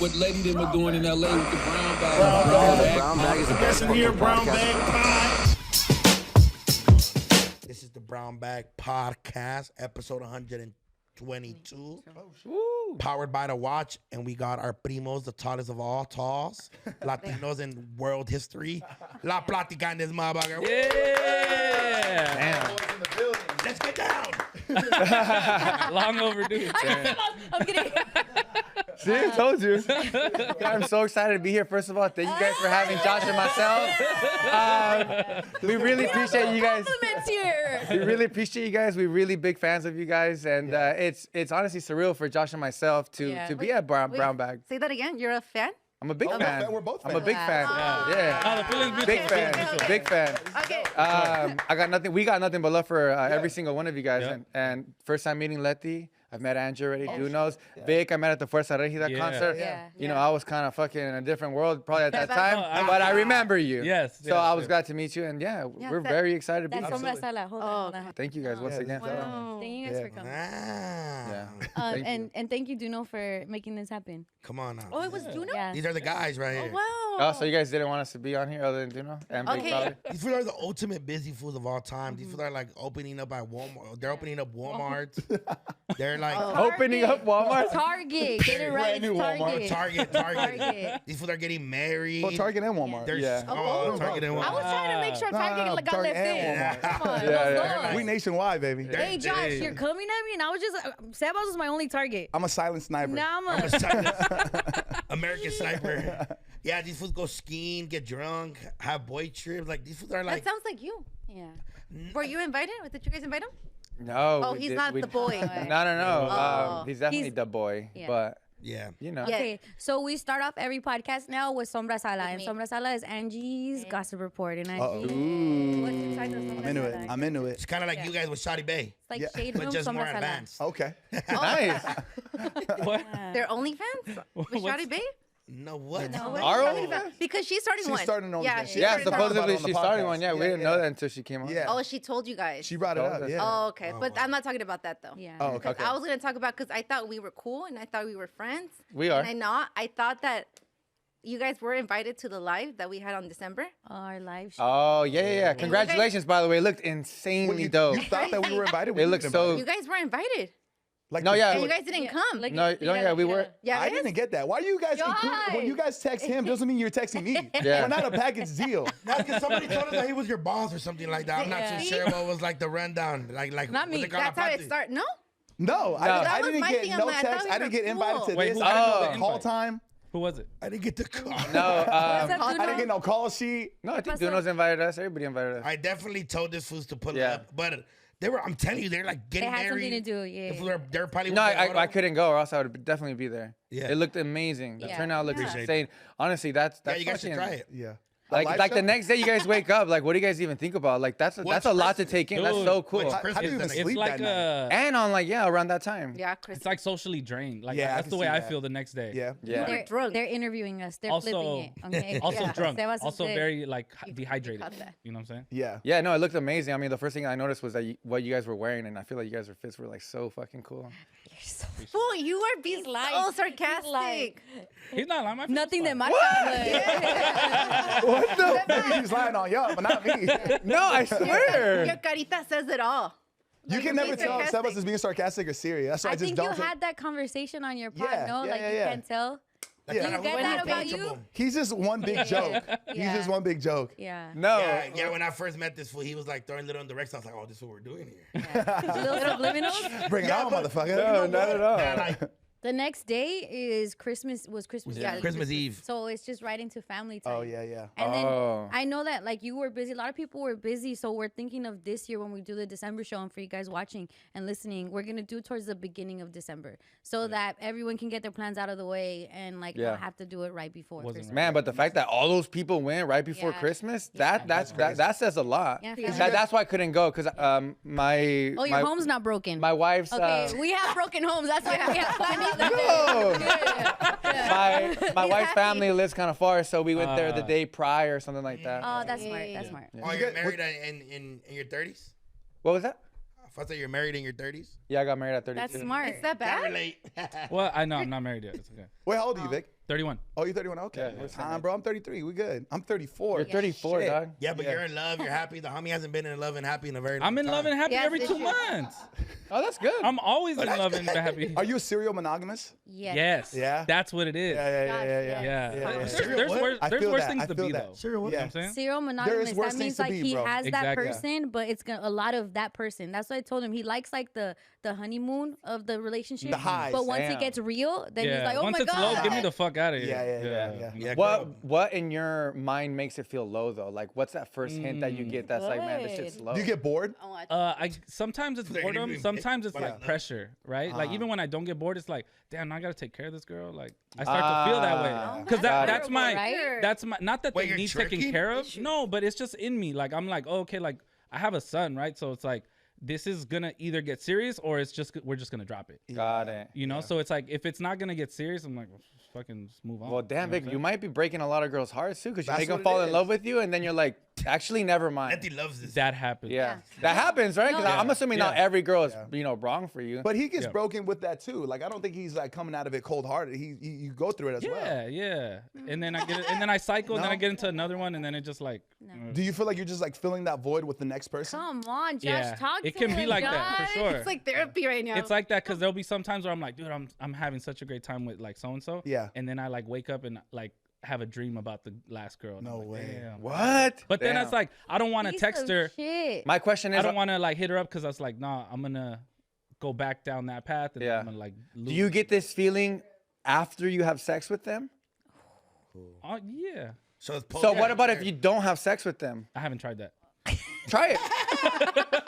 what Letty them are doing in LA with the brown bag. Brown bag is the best Listen here, Brown Bag Pod. This is the Brown Bag Podcast, episode 122. Powered by The Watch, and we got our primos, the tallest of all talls, Latinos in world history. La Platica in this motherfucker. Damn. Let's get down. Long overdue. I'm kidding. See, I told you. I'm so excited to be here. First of all, thank you guys for having Josh and myself. We really appreciate you guys. Compliments here. We really appreciate you guys. We're really big fans of you guys, and it's honestly surreal for Josh and myself to be at Brown Bag. Say that again. You're a fan? I'm a big fan. We're both fans. I'm a big fan. Yeah. The feeling's Big mutual. fan. Big fan. Okay. I got nothing. We got nothing but love for every single one of you guys. Yeah. And first time meeting Letty. I've met Andrew already. Doknow. Vic, I met at the Fuerza Regida concert. Yeah. You know, I was kind of fucking in a different world probably at that time, but I remember you. Yes. So I was glad to meet you, and we're very excited to be That's here. Sombra Sala. Hold on. Thank you guys once again. Wow. Thank you guys for coming. Yeah. Thank you. And thank you, Doknow, for making this happen. Come on now. Oh, it was Doknow? Yeah. These are the guys right here. Wow. Oh, so you guys didn't want us to be on here other than Doknow and Big Okay. Probably? These fools are the ultimate busy fools of all time. These fools are like opening up at Walmart. They're opening up Walmarts. They're like Opening up Walmart. Target. Get it right. Brand new It's Target. Target. These fools are getting married. Well, Target and Walmart. They're Yeah. Target and I Walmart. was trying to make sure Target got Target left in. and Come on. Yeah, let's yeah. go. We nationwide, baby. Hey, Josh, you're coming at me, and I was just Sebas was my only target. I'm a silent sniper. Now I'm I'm a. a sniper. American sniper. Yeah, these fools go skiing, get drunk, have boy trips. Like these fools are like. That sounds like you. Yeah. Were you invited? Did you guys invite him? No. Oh, we he's did- not we- the boy. No. Oh. He's definitely He's- the boy, Yeah. but Yeah. you know. Yeah. Okay, so we start off every podcast now with Sombra Sala, and me. Sombra Sala is Angie's gossip report, and Angie, Ooh. what's inside the Sombra I'm into it. Sala? I'm into it. It's kind of like you guys with Shawty Bay, It's like Yeah. shade but room just more Sombra Sala. advanced. Okay. Nice. What? They're OnlyFans? With What's- Shawty Bay? No, what? No, Our Shawty OnlyFans? Bay. Because she's starting She's one. starting an Yeah, OnlyFans. she Yeah, started that one. supposedly on the she's starting podcast. one. Yeah, we Yeah, didn't yeah. know that until she came on. Yeah. Oh, she told you guys. She brought it up. Yeah. Oh, okay. But I'm not talking about that, though. Yeah. Oh, okay. I was going to talk about, because I thought we were cool, and I thought we were friends. We are. And I thought that you guys were invited to the live that we had on December. Our live show. Oh, yeah. Congratulations, by the way. It looked insanely You dope. thought that we were invited? We It looks didn't so- invite You guys were invited. Like No, the- yeah. And you guys didn't come. Like, No, we were. Yeah, I it is? didn't get that. Why do you guys include, when you guys text him doesn't mean you're texting me. Yeah. We're not a package deal. No, because somebody told us that he was your boss or something like that. I'm not Yeah. too sure what was like the rundown. Like Not what's me. it called? That's how it started. No? No, That I was didn't my get thing. I'm no like, I thought text. we I didn't were get invited cool. to Wait, this. who I didn't know got the the call invite? time. Who was it? I didn't get the call. No, What's up, I didn't Doknow? get no call sheet. no, I think Doknow's invited us. Everybody invited us. I definitely told this fools to pull Yeah. up, but they were. I'm telling you, they're like getting It had married. something to do, yeah. The fools are- They're probably. No, with their auto. I couldn't go, or else I would definitely be there. Yeah. It looked amazing. The Yeah. turnout looked Appreciate insane. Honestly, that's Yeah, you guys should fucking- try it. Yeah. Like the next day you guys wake up, like what do you guys even think about? Like that's a lot to take in. That's Dude, so cool. what's How do you even It's It's sleep like that night? And on like around that time. Yeah, Chris. it's like socially drained. Like Yeah, I that's can the way see I that. feel the next day. Yeah. Yeah. They're drunk. They're interviewing us. They're Also, flipping it. Okay. also Yeah. drunk. Sebas is Also sick. very like caught dehydrated. that. You know what I'm saying? Yeah. Yeah, no, it looked amazing. I mean, the first thing I noticed was that what you guys were wearing, and I feel like you guys' fits were like so fucking cool. Fool, you are being so lying. sarcastic. He's not lying. My Nothing that fine. Marta would. What the? Maybe he's lying on y'all, but not me. No, I Your swear. carita says it all. You can never tell if sarcastic. Sebas is being sarcastic or serious. That's why I, I just think don't. you take- had that conversation on your pod, Yeah, no? yeah, Like yeah, you yeah. can't tell. Like, Yeah. You get that about you? approachable. He's just one big joke. He's Yeah. just one big joke. Yeah. No. Yeah, when I first met this fool, he was like throwing little indirects. I was like, oh, this is what we're doing here. Little subliminals. Bring it on, motherfucker. No, not at all. Yeah, like, The next day is Christmas. Was Christmas? Yeah. Christmas Eve. So it's just right into family time. Oh yeah, yeah. And then Oh. I know that like you were busy. A lot of people were busy. So we're thinking of this year when we do the December show, and for you guys watching and listening, we're gonna do towards the beginning of December, so that everyone can get their plans out of the way and like Yeah. not have to do it right before Wasn't Christmas. Man, but the fact that all those people went right before Yeah. Christmas, Yeah. that says a lot. Yeah, That's why I couldn't go because my Oh, your my, home's not broken. my wife's Okay, we have broken homes. That's why we have plans. my wife's family lives kind of far, so we went there the day prior or something like that. Oh, that's smart. That's smart. Oh, you're married in your 30s? What was that? Fuck that you're married in your 30s? Yeah, I got married at 32. That's smart. Is that Can't bad? relate. Well, I know I'm not married yet. It's okay. Wait, how old are you, Vic? 31. Oh, you're 31. Okay. Bro, I'm 33. We good. I'm 34. You're 34, Shit. dog. Yeah, but you're in love. You're happy. The homie hasn't been in love and happy in a very long I'm in time. love and happy Yes, every this 2 year. months. Oh, that's good. I'm always in love and happy. Are you a serial monogamous? Yes. Yeah? That's what it is. Yeah. Yeah. Serial There's what? worse, I there's feel worse that. things I to feel be, that. though. Serial what? You know what I'm saying? Serial monogamous. worse That things means to like be, he bro. has Exactly. that person, but it's gonna a lot of that person. That's what I told him. He likes like the honeymoon of the relationship. The highs. But once Damn. it gets real, then he's Yeah. like, oh Once my it's god. low, get me the fuck out of here. Yeah. Yeah, What in your mind makes it feel low though? Like, what's that first hint that you get that's like, man, this shit's low? Do you get bored? Sometimes it's They're boredom. giving Sometimes it's big like bucks. pressure, right? Like even when I don't get bored, it's like, damn, I gotta take care of this girl. Like I start to feel that way because that's my right? that's my not that Wait, they you're need taking tricking? care of. No, but it's just in me. Like I'm like, oh, okay, like I have a son, right? So it's like this is gonna either get serious or it's just we're just gonna drop it. Got it. You know, so it's like if it's not gonna get serious, I'm like, well, fucking just move on. Well, damn, Vic, you might be breaking a lot of girls' hearts too, because you That's make them what it fall in is. love with you, and then you're like, actually, never mind. Letty loves this. That happens. Yeah, that happens, right? Because No. I'm assuming not Yeah. every girl is, wrong for you. But he gets Yeah. broken with that too. Like I don't think he's like coming out of it cold hearted. You go through it as well. Yeah. And then I get it, and then I cycle, and then I No. get into another one, and then it just like. Do you feel like you're just like filling that void with the next person? Come on, Josh, Yeah, talk it to can him, be like that, for Josh. sure. It's like therapy right now. It's like that because there'll be some times where I'm like, dude, I'm having such a great time with like so and so. Yeah. And then I like wake up and like have a dream about the last girl. and I'm No like, way. damn. What? But then Damn. it's like I don't want to Piece text of her. Shit. My question is, I don't want to like hit her up because I was like, nah, I'm gonna go back down that path and Yeah. I'm gonna like. do you get this feeling after you have sex with them? Oh yeah. So it's So what about if you don't have sex with them? I haven't tried that. Try it.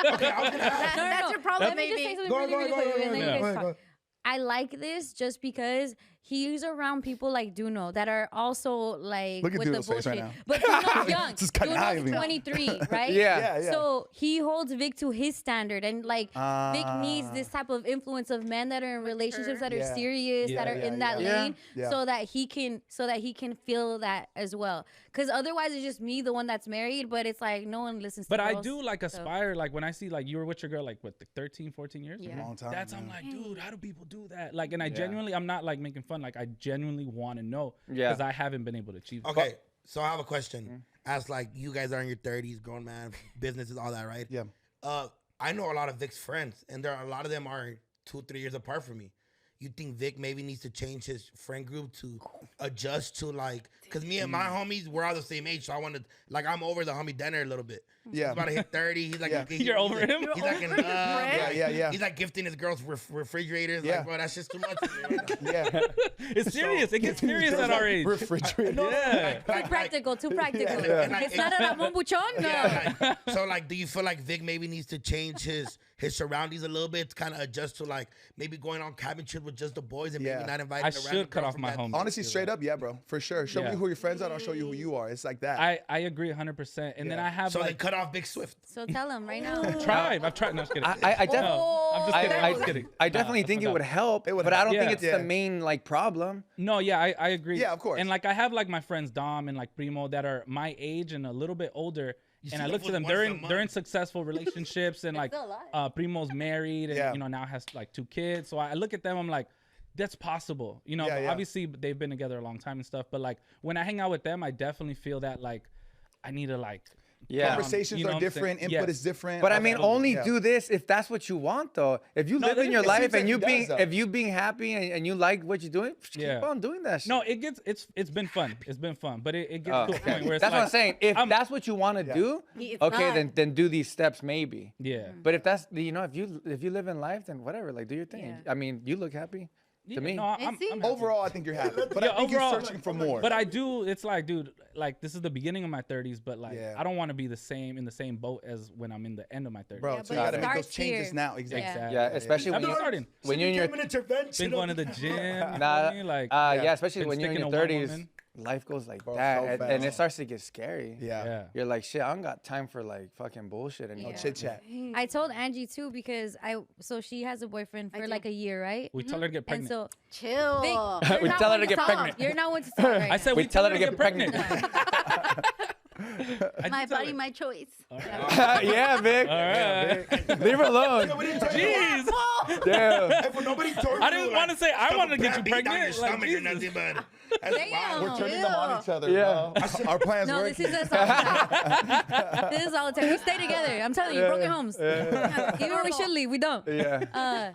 That's your problem, Let me just say maybe. something really quick, and then you guys Go talk. I like this just because he's around people like Doknow that are also like Look at with the Doknow's face bullshit. right now. But Doknow's young. Just conniving. Doknow's 23, right? Yeah. So he holds Vic to his standard, and like Vic needs this type of influence of men that are in relationships that are Yeah. serious, that are in that yeah. lane, Yeah. so that he can feel that as well. Because otherwise, it's just me, the one that's married, but it's like no one listens. But to I girls, do like so- aspire, like when I see like you were with your girl like what, 13, 14 years. Yeah. Long time. That's I'm man. like, dude, how do people do that? Like, and I genuinely, I'm not like making fun. Like, I genuinely want to know Yeah. because I haven't been able to achieve. it. Okay, so I have a question. As like you guys are in your 30s, grown man, businesses, all that, right? Yeah. I know a lot of Vic's friends, and a lot of them are 2-3 years apart from me. You think Vic maybe needs to change his friend group to adjust to like, cause me and my homies, we're all the same age, so I want to like I'm over the homie Denner a little bit. Yeah. He's about to hit 30. He's like, Yeah. You're over him? He's like in love. Yeah. He's like gifting his girls refrigerators. Yeah. Like, bro, that's just too much for me right now. Yeah. It's serious. It gets serious at our age. Refrigerator. Yeah. Too practical, too practical. And I- It's not a Ramon Buchon, no. Yeah, like, so like, do you feel like Vic maybe needs to change his surroundings a little bit to kind of adjust to like maybe going on cabin trip with just the boys and Yeah. maybe not inviting I a random should cut girl off from my that- homies. Honestly, straight up, yeah, bro, for sure. Show Yeah. me who your friends are. I'll show you who you are. It's like that. I agree 100%. And then Yeah. I have So they like cut off Big Swift. So tell him right now. I've tried. No, I'm just kidding. I definitely. No, I'm just kidding. I'm just kidding. I definitely think it would help, but I don't think it's Yeah. the main like problem. No, yeah, I agree. Yeah, of course. And like I have like my friends Dom and like Primo that are my age and a little bit older. You And see I them look to for them. once a They're in month. successful relationships and like still alive. Primo's married and Yeah. now has like 2 kids. So I look at them. I'm like, that's possible. Yeah, but yeah. obviously they've been together a long time and stuff. But like when I hang out with them, I definitely feel that like I need to like. Yeah. Conversations you know are what I'm saying? different. Input Yes. is different. But I all mean, that. only Yeah. do this if that's what you want, though. If you No, live in your it life seems like and you he does, being though. if you being happy and you like what you're doing, just Yeah. keep on doing that shit. No, it's been fun. It's been fun, but it gets to a point where it's That's like, what I'm saying. If that's what you want to do, It's okay, not. then do these steps maybe. Yeah. But if that's if you live in life, then whatever, like do your thing. Yeah. I mean, you look happy Yeah, to me. No, I'm happy. Overall, I think you're happy. But Yeah, I think overall- you're searching for more. But I do. It's like, dude, like this is the beginning of my 30s, but like Yeah. I don't want to be in the same boat as when I'm in the end of my 30s. Bro, Yeah, so but you it gotta make those starts changes here. now. Exactly. Exactly. Yeah, especially I've when been starting. when you're in your Been going to the gym. you nah, know me? Like, yeah, especially been when you're in sticking your to one 30s, woman. life goes like Bro, that, so and it fast. starts to get scary. Yeah. yeah. You're like, shit, I don't got time for like fucking bullshit anymore. Yeah. Chit chat. I told Angie too because so she has a boyfriend for like a year, right? We tell her to get And pregnant. so Chill. Vic, you're We not tell her one to get talk. pregnant. You're not one to talk right I said We we tell her to get pregnant. My body, my choice. Yeah, Vic. All right. Leave her alone. Jeez. Damn. Hey, but nobody told I didn't you, want to say I wanted to get you beat down pregnant. your Like, stomach or Jesus. nothing, but that's wild. We're turning them on each other. Yeah. Bro. Our plans No, work. this is us all the time. This is all the time. We stay together. I'm telling you, broken homes. Even when we should leave, we don't. Yeah.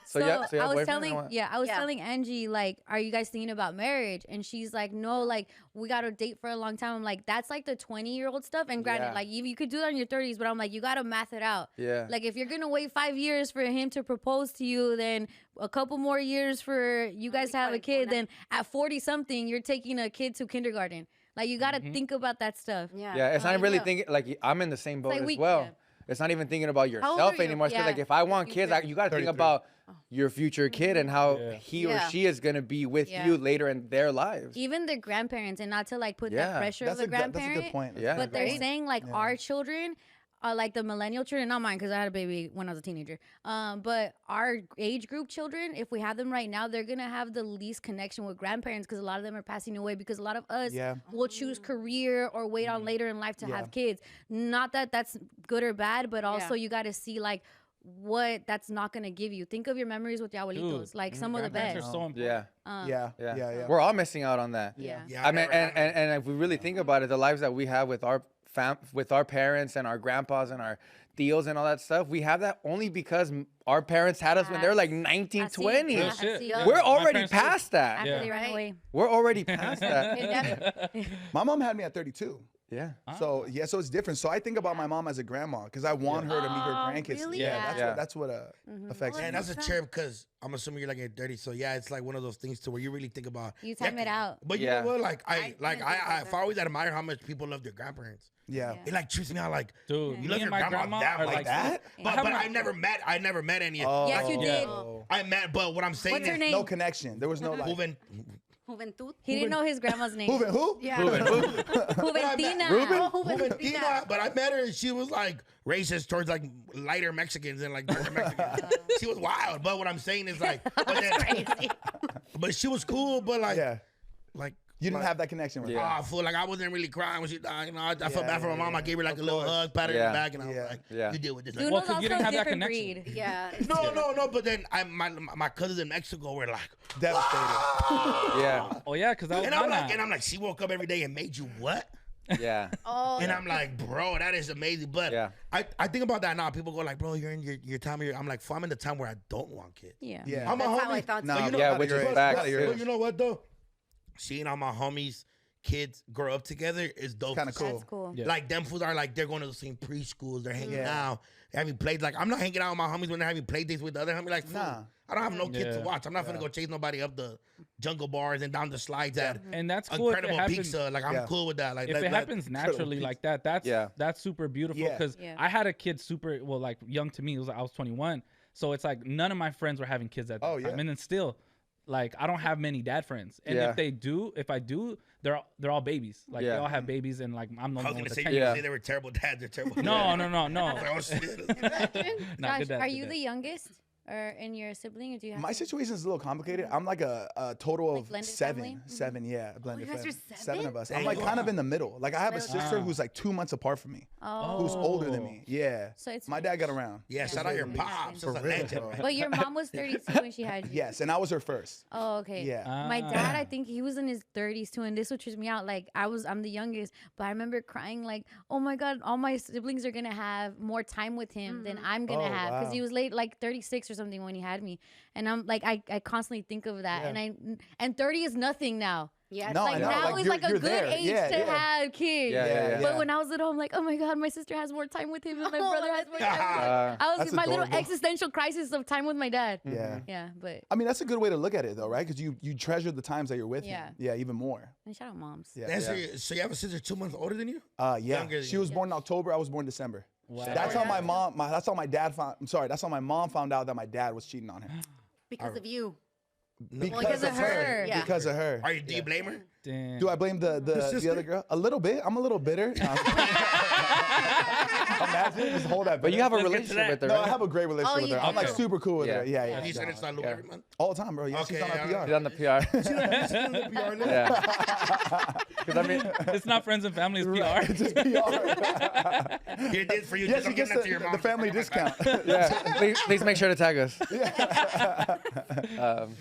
So, you have I was boyfriend or telling, what? I was telling Angie, like, are you guys thinking about marriage? And she's like, no, like, we got to date for a long time. I'm like, that's like the 20-year-old stuff. And granted, Yeah. like, you could do that in your 30s, but I'm like, you got to math it out. Yeah. Like, if you're going to wait 5 years for him to propose to you, then a couple more years for you guys to have a kid, then at 40-something, you're taking a kid to kindergarten. Like, you got to think about that stuff. Yeah, it's not really thinking, like, I'm in the same boat like as we- well. yeah. It's not even thinking about old yourself are you? anymore. It's 'cause, Yeah. like, if I want kids, you got to think 33. about your future kid and how he or Yeah. she is going to be with Yeah. you later in their lives. Even the grandparents, and not to, like, put Yeah. that pressure That's of the that's a grandparent. good point. Yeah. But they're Right? saying like our children are like the millennial children, not mine because I had a baby when I was a teenager. But our age group children, if we have them right now, they're gonna have the least connection with grandparents because a lot of them are passing away. Because a lot of us will choose career or wait on later in life to have kids. Not that that's good or bad, but also you got to see like what that's not gonna give you. Think of your memories with your abuelitos, Dude, like some of the grandparents best. are so important. Yeah. Yeah. We're all missing out on that. Yeah. Yeah, I mean, never had it. and if we really think about it, the lives that we have with our with our parents and our grandpas and our tios and all that stuff, we have that only because our parents had us when they were like 19, 20. Real shit. Yeah. We're My already parents too. past that. After Yeah. they ran Right. away. We're already past that. My mom had me at 32. Yeah. So so it's different. So I think about my mom as a grandma because I want her to meet her Oh, grandkids. really? Yeah, Yeah. that's what affects Man, me. that's a trip because I'm assuming you're like in 30. So yeah, it's like one of those things to where you really think about. You time it out. But you Yeah. know what? Like I didn't think about I always admire how much people love their grandparents. Yeah. It like treats me out like, Dude, you me love and your my grandma grandma that are like like that. I But have I never met any. Yes, you did. I met, but what I'm saying What's her is name? No connection. There was no like. Juven. Juventud. He didn't know his grandma's name. Who? Yeah. Juventina. Oh, Juventina, but I met her and she was like racist towards like lighter Mexicans and like darker Mexicans. She was wild, but what I'm saying is like, but she was cool, but like, Yeah. like You didn't have that connection with her. I feel like I wasn't really crying when she died. You know, I felt bad for my mom. I gave her like a little hug, pat her in Yeah. the back, and I was Yeah. like, Yeah. "You deal with this." Juno's Well, 'cause also you didn't a have that different connection. breed. Yeah. No. But then my cousins in Mexico were like, Devastated. Yeah. Oh yeah, because that was and I'm Nana. like, she woke up every day and made you what? Yeah. Oh, And I'm like, bro, that is amazing. But Yeah. I think about that now. People go like, bro, you're in your time of your. I'm like, I'm in the time where I don't want kids. Yeah. Yeah. I'm a That's how homie. I thought. No, too. you know, Yeah, not which your is age. facts, Not your too. But age. you know what though? Seeing all my homies' kids grow up together is dope. Kinda to see. cool. That's cool. Yeah. Like them fools are like they're going to the same preschools. They're hanging Yeah. out. They're having plays. Like I'm not hanging out with my homies when they're having play dates with the other homies. Like, fool, Nah. I don't have no kids to Yeah. watch. I'm not gonna go chase nobody up the jungle bars and down the slides at And that's cool if it Incredible happens. Pizza. Like I'm Yeah. cool with that. Like If it happens naturally like that, that's super beautiful. Yeah. Because Yeah. I had a kid super like young to me. It was I was 21, so it's like none of my friends were having kids at that Oh, time. yeah. And then still, like I don't have many dad friends. And Yeah. if I do, they're all babies. Like they Yeah. all have babies, and like I'm the I only was one gonna with say, a you 10 Yeah. say they were terrible dads. They're terrible. No. I was like, oh shit. Nah, Josh, good dad, are good you dad. the youngest, or in your sibling, or do you have? My situation is a little complicated. I'm like a total Like of blended seven. family? Seven, yeah, a blended you guys are family. seven? Of us. There I'm you like go. kind of in the middle. Like I have a Middle sister child. who's like 2 months apart from me, Oh. who's older than me. Yeah. So it's My dad got around. Yeah, shout out your pops. For That's a real, legend, bro. man. But your mom was 32 when she had you. Yes, and I was her first. Oh, okay. Yeah. My dad, I think he was in his 30s too, and this would trips me out. Like I'm the youngest, but I remember crying like, oh my god, all my siblings are gonna have more time with him than I'm gonna Oh, have, because wow. he was late, like 36 or something when he had me, and I'm like, I constantly think of that, Yeah. and 30 is nothing now. Yeah. No, Like I know. now Like, is you're- like a you're good there. age Yeah, to yeah. have kids. Yeah. But when I was little, I'm like, oh my god, my sister has more time with him, and my brother has more time. With him. I was That's in my little adorable. existential crisis of time with my dad. Yeah. Yeah, but I mean, that's a good way to look at it, though, right? Because you treasure the times that you're with Yeah. him. Yeah, even more. and shout out moms. Yeah. So you have a sister 2 months older than you? Yeah. Younger than She you. was born in October. I was born in December. Wow. That's how my mom. That's how my dad found. I'm sorry. That's how my mom found out that my dad was cheating on her. Because of you. Because of her. Yeah. Because of her. Do you blame her? Damn. Do I blame the sister? other girl? A little bit. I'm a little bitter. No, I'm imagine? Just hold that. But you have a Let's get to relationship that. with her, No, right? I have a great relationship with you her. I'm like do. super cool with Yeah. her. Yeah, yeah. You send her salud Yeah. every month? All the time, bro. Yeah, she's Okay, on our all PR. She's on the PR. She's on the PR list? Yeah. 'Cause I mean, It's not friends and family, it's PR. It's just PR. Here it is for you. Yeah, Just she don't give gets that to your the mom. family discount. yeah. Please make sure to tag us.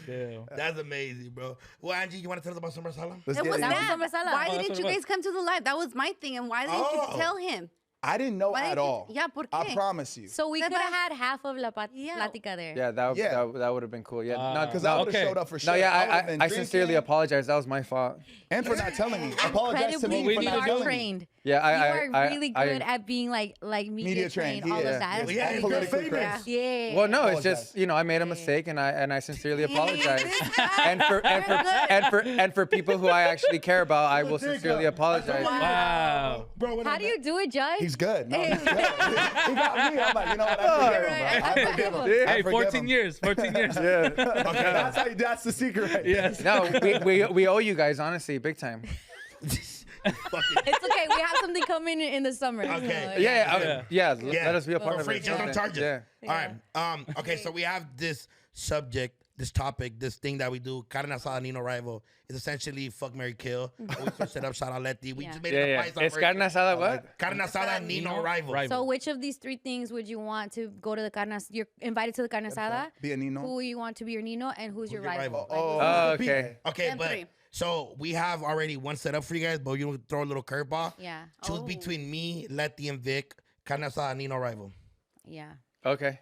Damn. That's amazing, bro. Well, Angie, you want to tell us about Sombra Sala? Let's It get was it. that. Sombra Sala. Why Oh, that's didn't what you it was. guys come to the live? That was my thing. And why didn't you tell him? I didn't know Why at didn't you- all. Yeah, ¿por I qué? promise you. So we Sebas. could have had half of La Yeah. Platica there. Yeah, that Yeah. that would have been cool. Yeah, no, Because no, I would have okay. showed up for no, sure. would've yeah, been I sincerely drinking, apologize. That was my fault. And for not telling me. Apologize to Incredibly, me we for need not to are do telling me. trained. Yeah, You are really good at being like media trained, trained, all yeah. of that. Yeah, That's you're really politically good. correct. Yeah. Well, no, it's Apologize. just I made a mistake, and I sincerely apologize. This guy. and for people who I actually care about, I will sincerely apologize. Wow. Bro, How do you do it, Judge? He's good. No, he's good. He got me. I'm like, you know what? I forgive him, bro. I forgive him. I Hey, forgive 14 him. years. 14 years. Yeah. That's how. That's the secret. Right? Yes. No, we owe you guys honestly, big time. It's okay. We have something coming in the summer. Okay. So, Yeah. Let us be a part For of free, it. just don't charge it. Yeah. All right. Okay, so we have this subject, this topic, this thing that we do, Carne, Asada, Nino rival. It's essentially fuck, marry, kill. We switched it up. Shout out Letty. We just made it a Yeah. paisa It's version. carne asada, what? Carne, Asada, Nino rival. Rival. So which of these three things would you want to go to the carne? You're invited to the carne asada. Be a Nino. Who you want to be your Nino and who's your your rival? rival? Oh, okay. Okay, And but three. so we have already one set up for you guys, but you throw a little curveball. Yeah. Choose between me, Letty, and Vic. Carne, Asada, Nino rival. Yeah. Okay.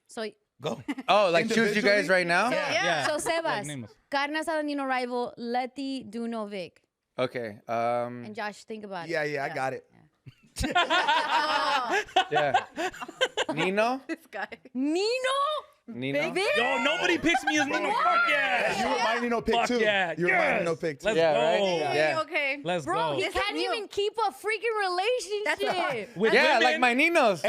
So Go. Oh, like choose you guys right now? Yeah. So Sebas, Like Nemos. carne asada, Nino rival, Letty, Doknow, Vic, Okay. and Josh. Think about it. Yeah, I got it. Yeah. Nino? This guy. Nino. Nino? Baby. Yo, nobody picks me as Nino. Fuck yeah. You were my Nino pick Fuck too. yeah. You were my Yes. Nino pick too. Let's Yeah, go. right? Yeah. Okay. Let's Bro, go. he This is can't new. even keep a freaking relationship. With Yeah, women, like my Ninos.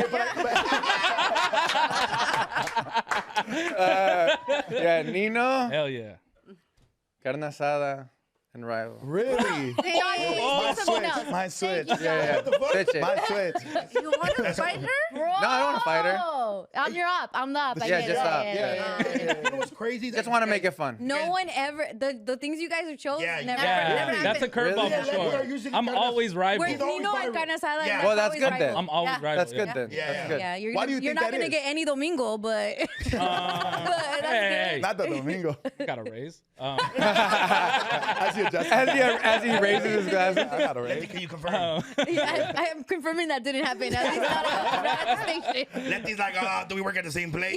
Yeah, Nino, Hell yeah. carne asada, and rival. Really? Hey, something else. My switch. Yeah. Switch it. My switch. you want to fight her? Bro. No, I don't wanna fight her. You're up. I'm the up. I Yeah, get just it. up. You know what's crazy? Just want to make it fun. No one ever. The things you guys have chosen Yeah, never. Yeah, never that's a happened. curveball Really? for Yeah, we're sure. usually I'm carne- always rival. We're He's always Nino and rival. carne asada. Yeah. And Well, that's always good rival. then. I'm always Yeah. rival. That's good then. Yeah. That's good. Yeah, you're, Why do you you're think not that gonna is? get any Domingo, but that's Hey, Not the Domingo. got a raise. I see adjustment. As he raises his glasses. I got a raise. Can you confirm? yeah, I am confirming that didn't happen. At least not at the station. Letty's like, do we work at the same place?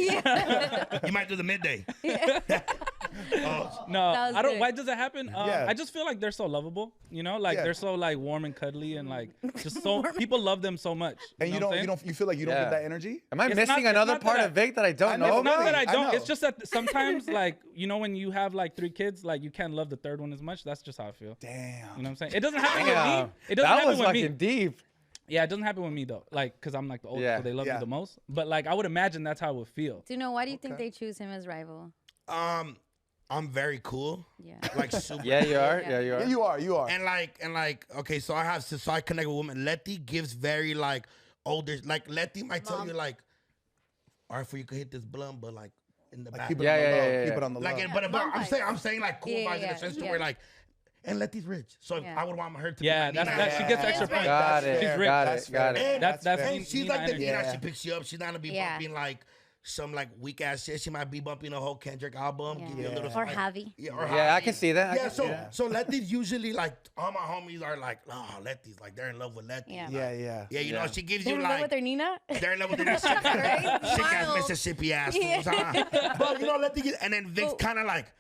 You might do the midday. No, That was I don't. good. Why does it happen? Yeah. I just feel like they're so lovable. You know, like Yeah. they're so like warm and cuddly and like just so people love them so much. And know what I'm saying? you feel like you don't Yeah. get that energy? Am I It's missing not- another it's not part that of Vic that I don't I know. know It's not about? that I I don't. know. It's just that sometimes, like, you know, when you have like 3 kids, like you can't love the third one as much. That's just how I feel. Damn. You know what I'm saying? It doesn't happen with Damn. me. It doesn't That happen was with me. fucking deep. Yeah, it doesn't happen with me though. Like, cause I'm like the oldest, Yeah. so they love Yeah. me the most. But like, I would imagine that's how it would feel. Doknow, why do you think they choose him as rival? I'm very cool. Yeah. Like super. Yeah, you are. Yeah, you Yeah, are. you are. And like, okay, so I connect with women. Letty gives very like older, like Letty might tell you like, all right, for you could hit this blunt, but like in the back. Keep it Yeah, on the yeah, low. yeah, Keep yeah. it on the low. Like, but I'm saying like cool Yeah, vibes in yeah, the sense to yeah. where like, and Letty's rich, so if Yeah. I would want her to. Yeah, be that's like, that. She gets extra That's right. points. Got it. She's rich. Got That's it. Got fair. it. That's And Nina she's like the energy. Nina. Yeah. She picks you up. She's not gonna be Yeah. bumping like some like weak ass shit. She might be bumping a whole Kendrick album. Yeah. Give you a little Or like, Javi. Yeah, or Yeah, I Javi. can see that. I Yeah, can so see that. so Letty's usually like all my homies are like, oh, Letty's like they're in love with Letty. Yeah. Yeah. Yeah, you know, she gives They're you in love like with their Nina? they're in love with their sick ass Wild. Mississippi ass fools. Huh? But you know, Letty get, and then Vic's kind of like,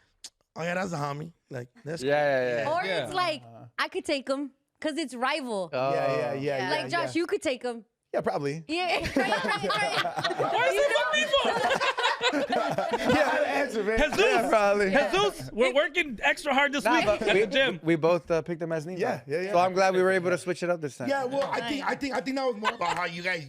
oh yeah, that's a homie. Like that's Yeah. Or Yeah. it's like, I could take him because it's rival. Yeah. Like, Josh, you could take him. Yeah, probably. Yeah. Why is it for people? Yeah, answer, man. Jesus, probably. Jesus, we're working extra hard this Nah, week but at the gym. we both picked them as Nino. Yeah. So I'm glad we were able to switch it up this time. Yeah, well, I think that was more about how you guys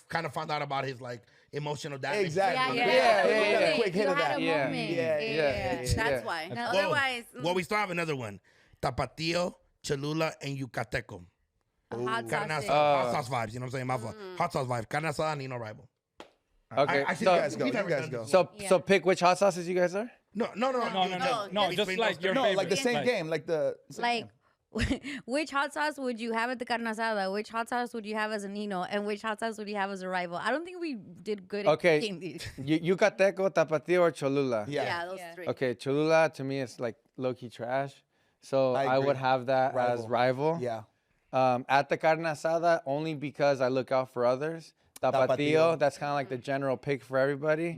kind of found out about his like emotional damage. Exactly. Yeah. Quick hit You of had that. a Yeah. moment. Yeah. That's Yeah. why. Well, Otherwise, well, we still have another one: Tapatio, Cholula, and Yucateco. hot Carne sauce. asada, hot sauce vibes. You know what I'm saying? My fault. Hot sauce vibes. Carne asada, Nino rival. Okay. I see so, You guys go. We've You never guys done go. this. so pick which hot sauces you guys are. No. No, just like your No, favorite. like the same Like- game. Like the same Like, game. which hot sauce would you have at the carne asada? Which hot sauce would you have as a Nino? And which hot sauce would you have as a rival? I don't think we did good Okay. at picking these. Yucateco, Tapatio, or Cholula. Yeah. Those Yeah. three. Okay, Cholula to me is like low-key trash. So I I would agree. have that as rival. Yeah. At the carne asada, only because I look out for others. Tapatio, Tapatio. that's kind of like the general pick for everybody.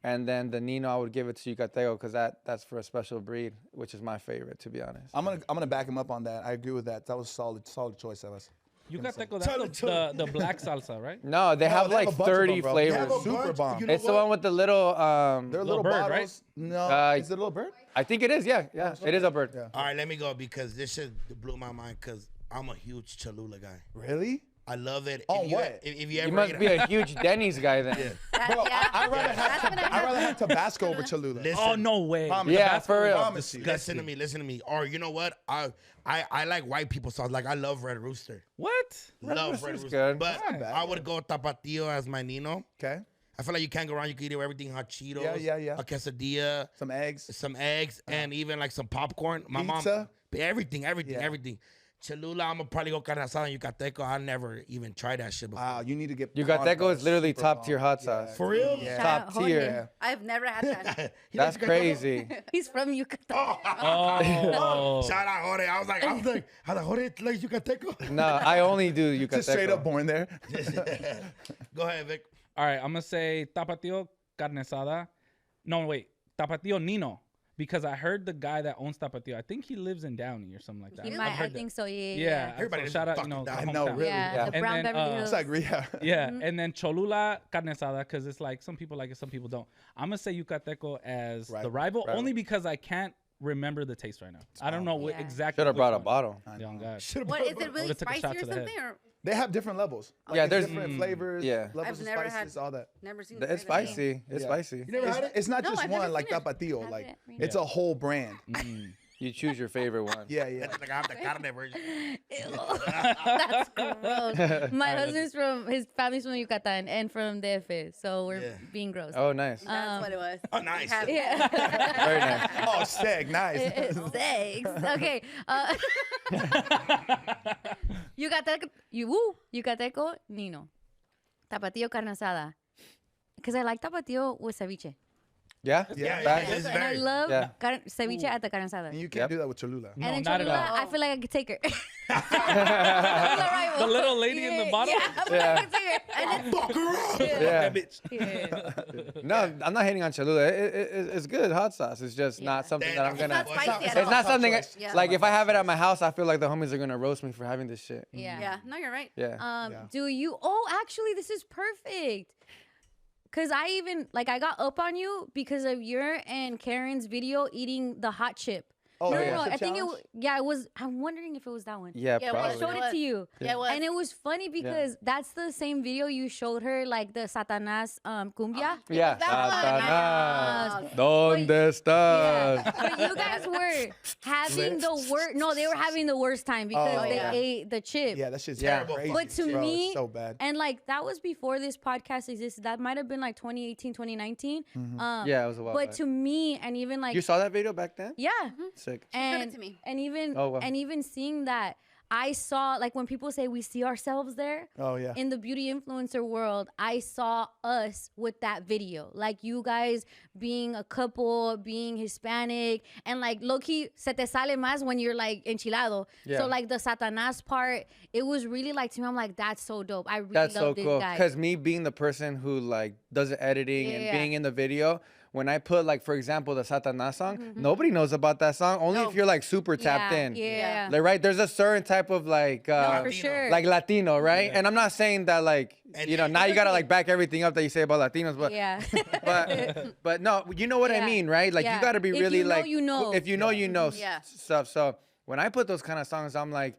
And then the Nino, I would give it to Yucateco because that's for a special breed, which is my favorite, to be honest. I'm gonna back him up on that. I agree with that. That was solid choice, Sebas. Yucateco, that's the black salsa, right? No, they have they like have a bunch of 30 them, bro. flavors. They have a super bomb. You know It's the what? one with the little, They're little bird, bottles. right? No, is it a little bird? I think it is, yeah. It is a bird. Yeah. All right, let me go because this shit blew my mind because I'm a huge Cholula guy. Really? I love it. On If you- what? If you You ever must eat be a huge Denny's guy then. Bro, I'd rather have Tabasco over Cholula. Listen, Oh no way. Promise. Yeah, Tabasco for is real. Promise you. disgusting. listen to me. Or you know what? I like white people sauce. Like I love Red Rooster. What? Love Red Rooster's Rooster. good. But not bad. I would go Tapatio as my Nino. Okay. I feel like you can't go wrong. You can eat everything: hot Cheetos, Yeah. a quesadilla, Some eggs. some eggs, and even like some popcorn. My Pizza? mom, everything. Yeah. Cholula, I'm gonna probably go carne asada and Yucateco. I never even tried that shit before. Wow, you need to get. Yucateco is literally super top tier bomb. hot Yeah. sauce. For real? Yeah. Shout out Top Jorge. tier. I've never had that. That's crazy. He's from Yucatan. Oh. Shout out Jorge. I was like, Jorge likes Yucateco. No, I only do Yucateco. Just straight up born there. Go ahead, Vic. All right, I'm gonna say Tapatio carne asada. No, wait, Tapatio Nino, because I heard the guy that owns Tapatio. I think he lives in Downey or something like that. He I've might, I heard think that. so. Yeah. Yeah, Everybody so lives shout in out, fucking the I hometown. know, really. Yeah, Yeah. the And brown then, Beverly It's Hills. like, yeah. Yeah, and then Cholula carne asada, because it's like some people like it, some people don't. I'm gonna say Yucateco as the rival, only because I can't remember the taste right now. I don't know what Yeah. exactly. Should have which brought a one. bottle. Yeah, on God. What is it really Would've took a spicy shot or to the head. something? Or They have different levels. Like, Yeah, there's there's- different flavors. yeah. Levels I've of never spices, had- all that. never seen. It's either. Yeah. spicy. It's Yeah. spicy. You never had it? It's not No, just I've never one like seen it. Tapatio. Have Like it. it's a whole brand. You choose your favorite one. Yeah. Like I have the carne version. That's gross. My husband's from, his family's from Yucatan and from DF, so we're being gross. Oh, nice. That's what it was. Oh, nice. Have- Yeah. Very nice. Oh, sick, nice. Thanks. Okay. Yucateco, Nino. Tapatio carne asada. Because I like tapatio with ceviche. Yeah? Yeah, Back- it's And I very- love Yeah. ceviche at the carne asada. And you can't Yep. do that with Cholula. No, And in not at Cholula, all. I feel like I could take her. The little lady in the bottom? Yeah, I feel like I could take her. And Yeah. then, No, I'm not hating on Cholula. It's good hot sauce. It's just not something that I'm It's gonna. not spicy at It's all. not something Yeah. like if I have it at my house, I feel like the homies are gonna roast me for having this shit. yeah. Yeah. No, you're right. Yeah. Do you? Oh, actually, this is perfect. Cause I even I got up on you because of your and Karen's video eating the hot chip. Oh, no, yeah. no, Chip I think challenge? it was. I'm wondering if it was that one. Yeah, Yeah, I well, probably. showed it to you. Yeah, it was. And it was funny because that's the same video you showed her, like the Satanás cumbia. Yeah. that one. Satanás, ¿dónde estás? Yeah. But you guys were having the worst. No, they were having the worst time because Oh, they yeah. ate the chip. Yeah, that shit's Yeah. crazy. But to bro, me, it's so bad. and that was before this podcast existed. That might have been 2018, 2019. Yeah, it was a while But back. to me, and even You saw that video back then? yeah, Sick. and it to me. and even Oh, wow. and even seeing that, I saw when people say we see ourselves there. Oh yeah. In the beauty influencer world, I saw us with that video. Like you guys being a couple, being Hispanic, and low-key, se te sale más when you're enchilado. Yeah. So the Satanás part, it was really to me, I'm like, that's so dope. I really That's so love this cool. guy. Because me being the person who does the editing and Yeah. being in the video, when I put for example the Satanás song, nobody knows about that song. Only if you're super tapped in. Yeah. Right? There's a certain type of For sure. Latino, right? And I'm not saying that now you gotta back everything up that you say about Latinos, but Yeah. but no, you know what I Yeah. mean, right? You Yeah. gotta be If really you know, you know. if you know, you know Yeah. stuff. So when I put those kind of songs, I'm like,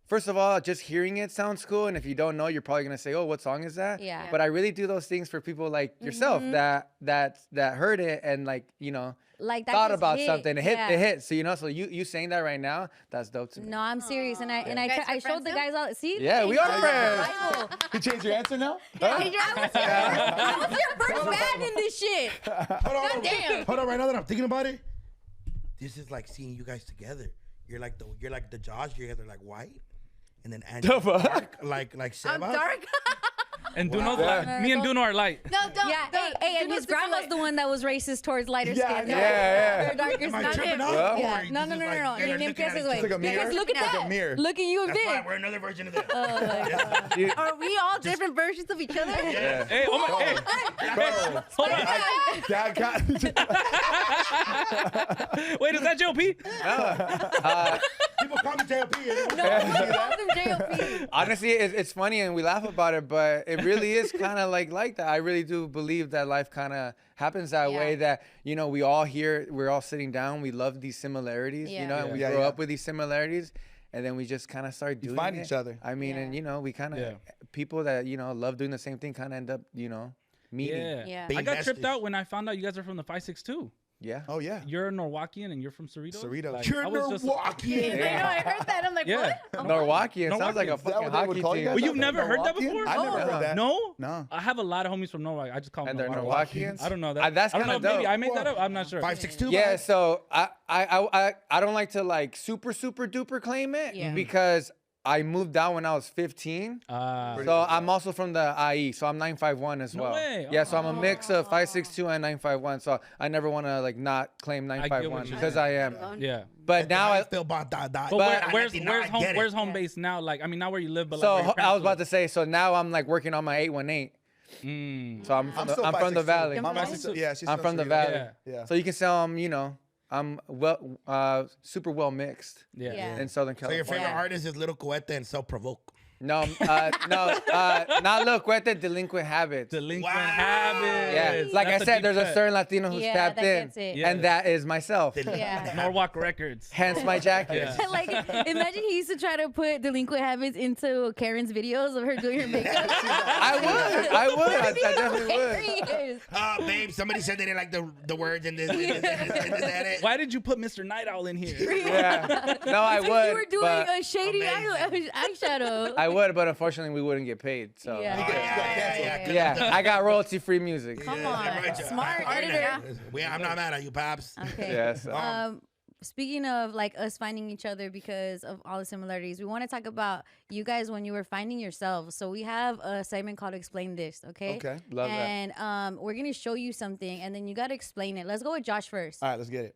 first of all, just hearing it sounds cool, and if you don't know, you're probably gonna say, "Oh, what song is that?" Yeah. But I really do those things for people like yourself that heard it and like that thought just about hit. something. It hit. Yeah. It hit. So so you saying that right now, that's dope to me. No, I'm serious, and I You guys I are showed the friends guys all. See, Yeah, we are friends. You changed your answer now? I was your first fan in this shit. Hold on, damn. hold on. Right now that I'm thinking about it, this is like seeing you guys together. You're like the Josh. You guys are like white, and then Andrew dark, like Sebas. I'm dark. And Duno's like, me and Duno are light. No, don't. Yeah, hey, and his grandma's the one that was racist towards lighter skin. Yeah. They're darker Am I skin. tripping out? Well, Yeah. Or you No. just like, He you're named looking at Peso's it way. It's like a mirror. Because look at Like a that. mirror. Look at you and That's fine. Vic. We're another version of that. Oh my God. Are we all different versions of each other? Yeah. Hey, oh my, hey, Bro, hold on. that guy. Wait, is that JLP? People call me JLP. No, he calls him JLP. Honestly, it's funny and we laugh about it, but it really is kind of like that. I really do believe that life kind of happens that way. That we all here, we're all sitting down. We love these similarities, and we grow up with these similarities, and then we just kind of start doing find it. each other. I mean, and we kind of people that love doing the same thing kind of end up meeting. Yeah. Being I got tripped besties. out when I found out you guys are from the 562. Yeah. Oh, yeah. You're a Norwalkian and you're from Cerritos? Cerritos. Like, You're I was just- Norwalkian. I know, I heard that. I'm like, Yeah. what? Norwalkian sounds like a Norwalkian. Is that fucking what they would hockey call you team. guys? Well, you've never heard that Norwalkian? before? I never heard that. No? No. I have a lot of homies from Norwalk. I just call them And they're Norwalkians. Norwalkians? I don't know that. That's I don't know kinda if maybe dope. I made that up. I'm not sure. 562. Yeah, so I don't like to like super duper claim it because I moved out when I was 15. So I'm also from the IE, so I'm 951 as well. way. Yeah, so I'm a mix of 562 and 951. So I never want to like not claim get 951 what you're because saying. I am. Yeah. But now I feel about that. But But where's home base now? Like, I mean, not where you live, but so like where your I was parents about to say, so now I'm like working on my 818. So I'm from the, still I'm from the 562. valley. My sister- yeah, she's I'm from from the Cerritos. valley. Yeah. So you can tell I'm super well mixed Yeah. in Southern So your California. favorite artist is Little Cohete and Self Provoke. No, not Lil Cuete, Delinquent Habits. Delinquent Wow. habits. Yeah, like I That's a said, deep there's a cut. certain Latino who's Yeah, tapped that in, gets it. and that is myself. Yeah. Norwalk Records. Hence my jacket. Yeah. Like, imagine he used to try to put delinquent habits into Karen's videos of her doing her makeup. I would. I definitely would. Hilarious. Babe, somebody said they didn't like the words in this edit. Why did you put Mr. Night Owl in here? Yeah. No, I Because would. you were doing but a shady eyeshadow. I would, but unfortunately, we wouldn't get paid. So yeah, I got royalty-free music. Come on, smart editor. I'm not mad at you, Pops. Okay. Yeah. So. Speaking of like us finding each other because of all the similarities, we want to talk about you guys when you were finding yourselves. So we have a segment called "Explain This." Okay. Okay. Love that. And we're gonna show you something, and then you gotta explain it. Let's go with Josh first. All right, let's get it.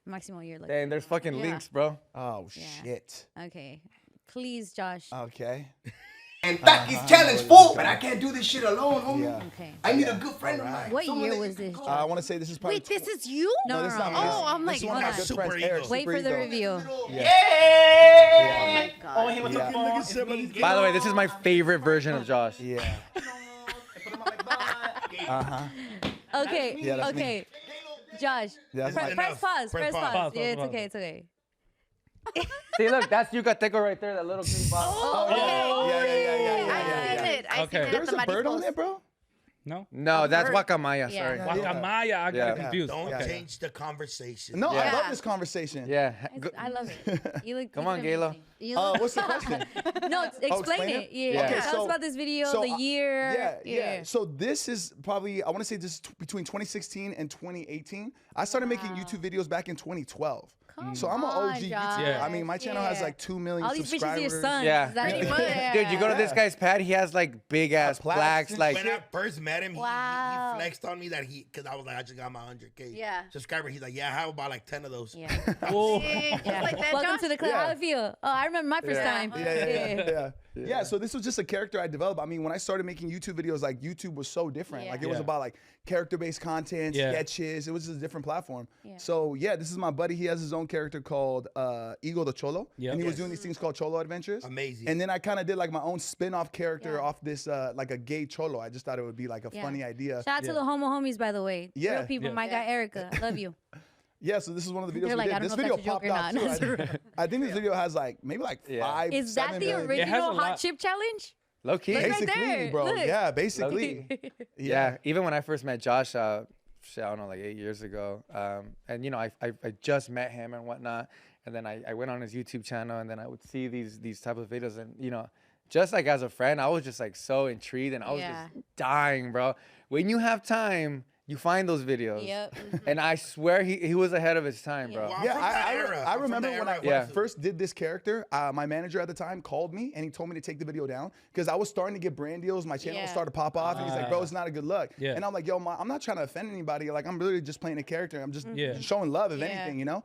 Maximo, you're like. Dang, there's fucking links, bro. Oh, Yeah. shit. Okay. Please, Josh. Okay. And Taki's challenge full, but I can't do this shit alone, homie. Yeah. Okay. I need a good friend of mine. What Someone year that was can this, call. Josh? I want to say this is probably. Wait, this is you? No, this is no, not no. me. Oh, I'm This like, is one of my hold good on. friends, Super Eric. ego. Wait for the Super ego. reveal. Yeah. oh, he was Yeah. looking for me. By the way, this is my favorite version of Josh. Yeah. Okay. Yeah, that's me. Okay. Josh. Yeah, that's Press my- pause. Press pause. Pause, Yeah, it's pause. okay. It's okay. See, look, that's Yucateco right there, that little green box. Oh, yeah. Yeah. I seen it. I seen Okay. it at There's the a bird on Mariposa. there, bro? No? No, that's bird. Guacamaya, Yeah. sorry. Yeah. Guacamaya. I got Yeah. confused. Don't Okay. change the conversation. No, I Yeah. love this conversation. Yeah. I love it. You look. Come you on, look Galo. amazing. What's the question? No, explain explain it. it? Yeah. Yeah. Okay, Tell us about this video, so the year. Yeah. So this is probably, I want to say this is between 2016 and 2018. I started making YouTube videos back in 2012. So I'm an on, OG Josh. YouTuber. I mean, my channel has Yeah. like 2 million All these bitches are subscribers. your sons. Yeah. Is that Pretty it? much. Yeah. Dude, you go to this guy's pad, he has like big ass plaques plaques. and Like, When I first met him, Wow. he flexed on me that because I was like, I just got my 100K Yeah. subscriber. He's like, yeah, I have about like 10 of those. Yeah. Oh. Just Yeah. like that, Welcome Josh? to the club. Yeah. How I feel. Oh, I remember my first time. Yeah, so this was just a character I developed. I mean, when I started making YouTube videos, like YouTube was so different. Yeah. Like it was Yeah. about like character-based content, Yeah. sketches. It was just a different platform. Yeah. So yeah, this is my buddy. He has his own character called Ego the Cholo, Yep. and he was Yes. doing these things called Cholo Adventures. Amazing. And then I kind of did like my own spin-off character Yeah. off this like a gay cholo. I just thought it would be like a Yeah. funny idea. Shout out to the homo homies, by the way. Yeah. Real people. Yeah. My guy Erica. I love you. Yeah, so this is one of the videos They're we like, I did. don't This know if video that's a popped joke or out not. too. I think this video has like maybe like Yeah. 5. Is that 7 the to- It has a original hot lot. chip challenge? low key. Look right Basically, there. bro. Look. Yeah, basically. Yeah, even when I first met Josh, shit, I don't know, like 8 years ago. And you know, I just met him and whatnot. And then I went on his YouTube channel, and then I would see these type of videos, and you know, just like as a friend, I was just like so intrigued, and I was just dying, bro. When you have time, you find those videos. Yep. And I swear he was ahead of his time, bro. Yeah, I remember when I first did this character, my manager at the time called me and he told me to take the video down because I was starting to get brand deals. My channel was starting to pop off, and he's like, bro, it's not a good look. And I'm like, yo, I'm not trying to offend anybody. Like, I'm really just playing a character. I'm just showing love, if anything, you know?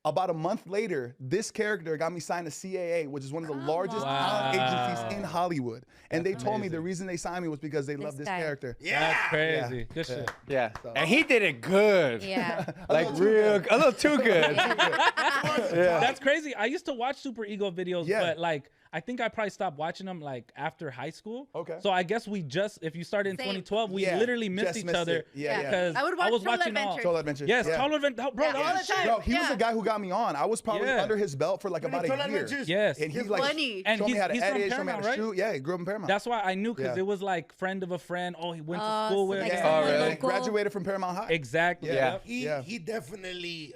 About a month later, this character got me signed to CAA, which is one of the largest talent agencies in Hollywood. And they told me the reason they signed me was because they love this character. That's crazy. Good shit. Yeah. So. And he did it good. Yeah. Like a little too good. That's crazy. I used to watch Super Ego videos, but like, I think I probably stopped watching them like after high school. Okay. So I guess if you started in 2012, we literally missed each other. Because I was watching Troll Adventure. Yes, Troll Adventure. Bro, that was shit. Bro, he was the guy who got me on. I was probably under his belt for like about a year. Yes. And he's like, showed me how to edit, showed me how to shoot. Yeah, he grew up in Paramount. That's why I knew, because it was like friend of a friend. Oh, he went to school with. Yeah, really? Graduated from Paramount High. Exactly. Yeah. He definitely.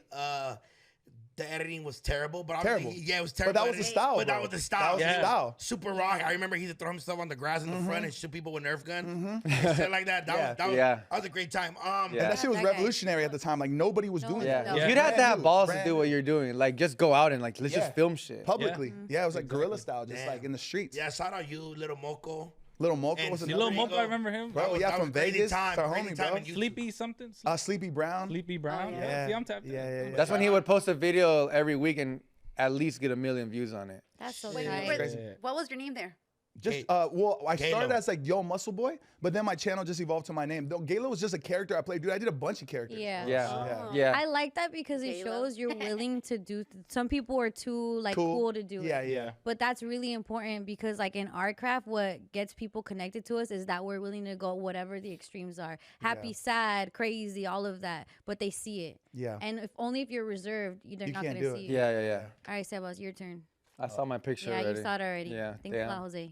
The editing was terrible, but it was terrible. But that was the style. But that was the style. That was the style. Super raw. I remember he used to throw himself on the grass in the front and shoot people with Nerf gun and shit like that. That was a great time. And that shit was revolutionary at the time. Like, nobody was doing that. You'd have to have balls to do what you're doing. Like, just go out and like let's just film shit publicly. Yeah, it was like guerrilla style, just like in the streets. Yeah, shout out you, Little Moco. Little Moco was Little Moco, I remember him. Bro, from Vegas. Our homie, bro. Sleepy something? Sleepy Brown. Sleepy Brown. Yeah. See, I'm tapped. Yeah. That's when he would post a video every week and at least get 1 million views on it. That's so nice. What was your name there? Just I started as like Yo Muscle Boy, but then my channel just evolved to my name. Galo was just a character I played. Dude, I did a bunch of characters. Yeah. I like that because it shows you're willing to do. Some people are too like cool to do it. Yeah. But that's really important because like in our craft, what gets people connected to us is that we're willing to go whatever the extremes are. Happy, sad, crazy, all of that. But they see it. Yeah. And if you're reserved, they're not gonna see it. Yeah. All right, Sebas, your turn. I saw my picture already. Yeah, you saw it already. Yeah. Thanks a lot, Jose.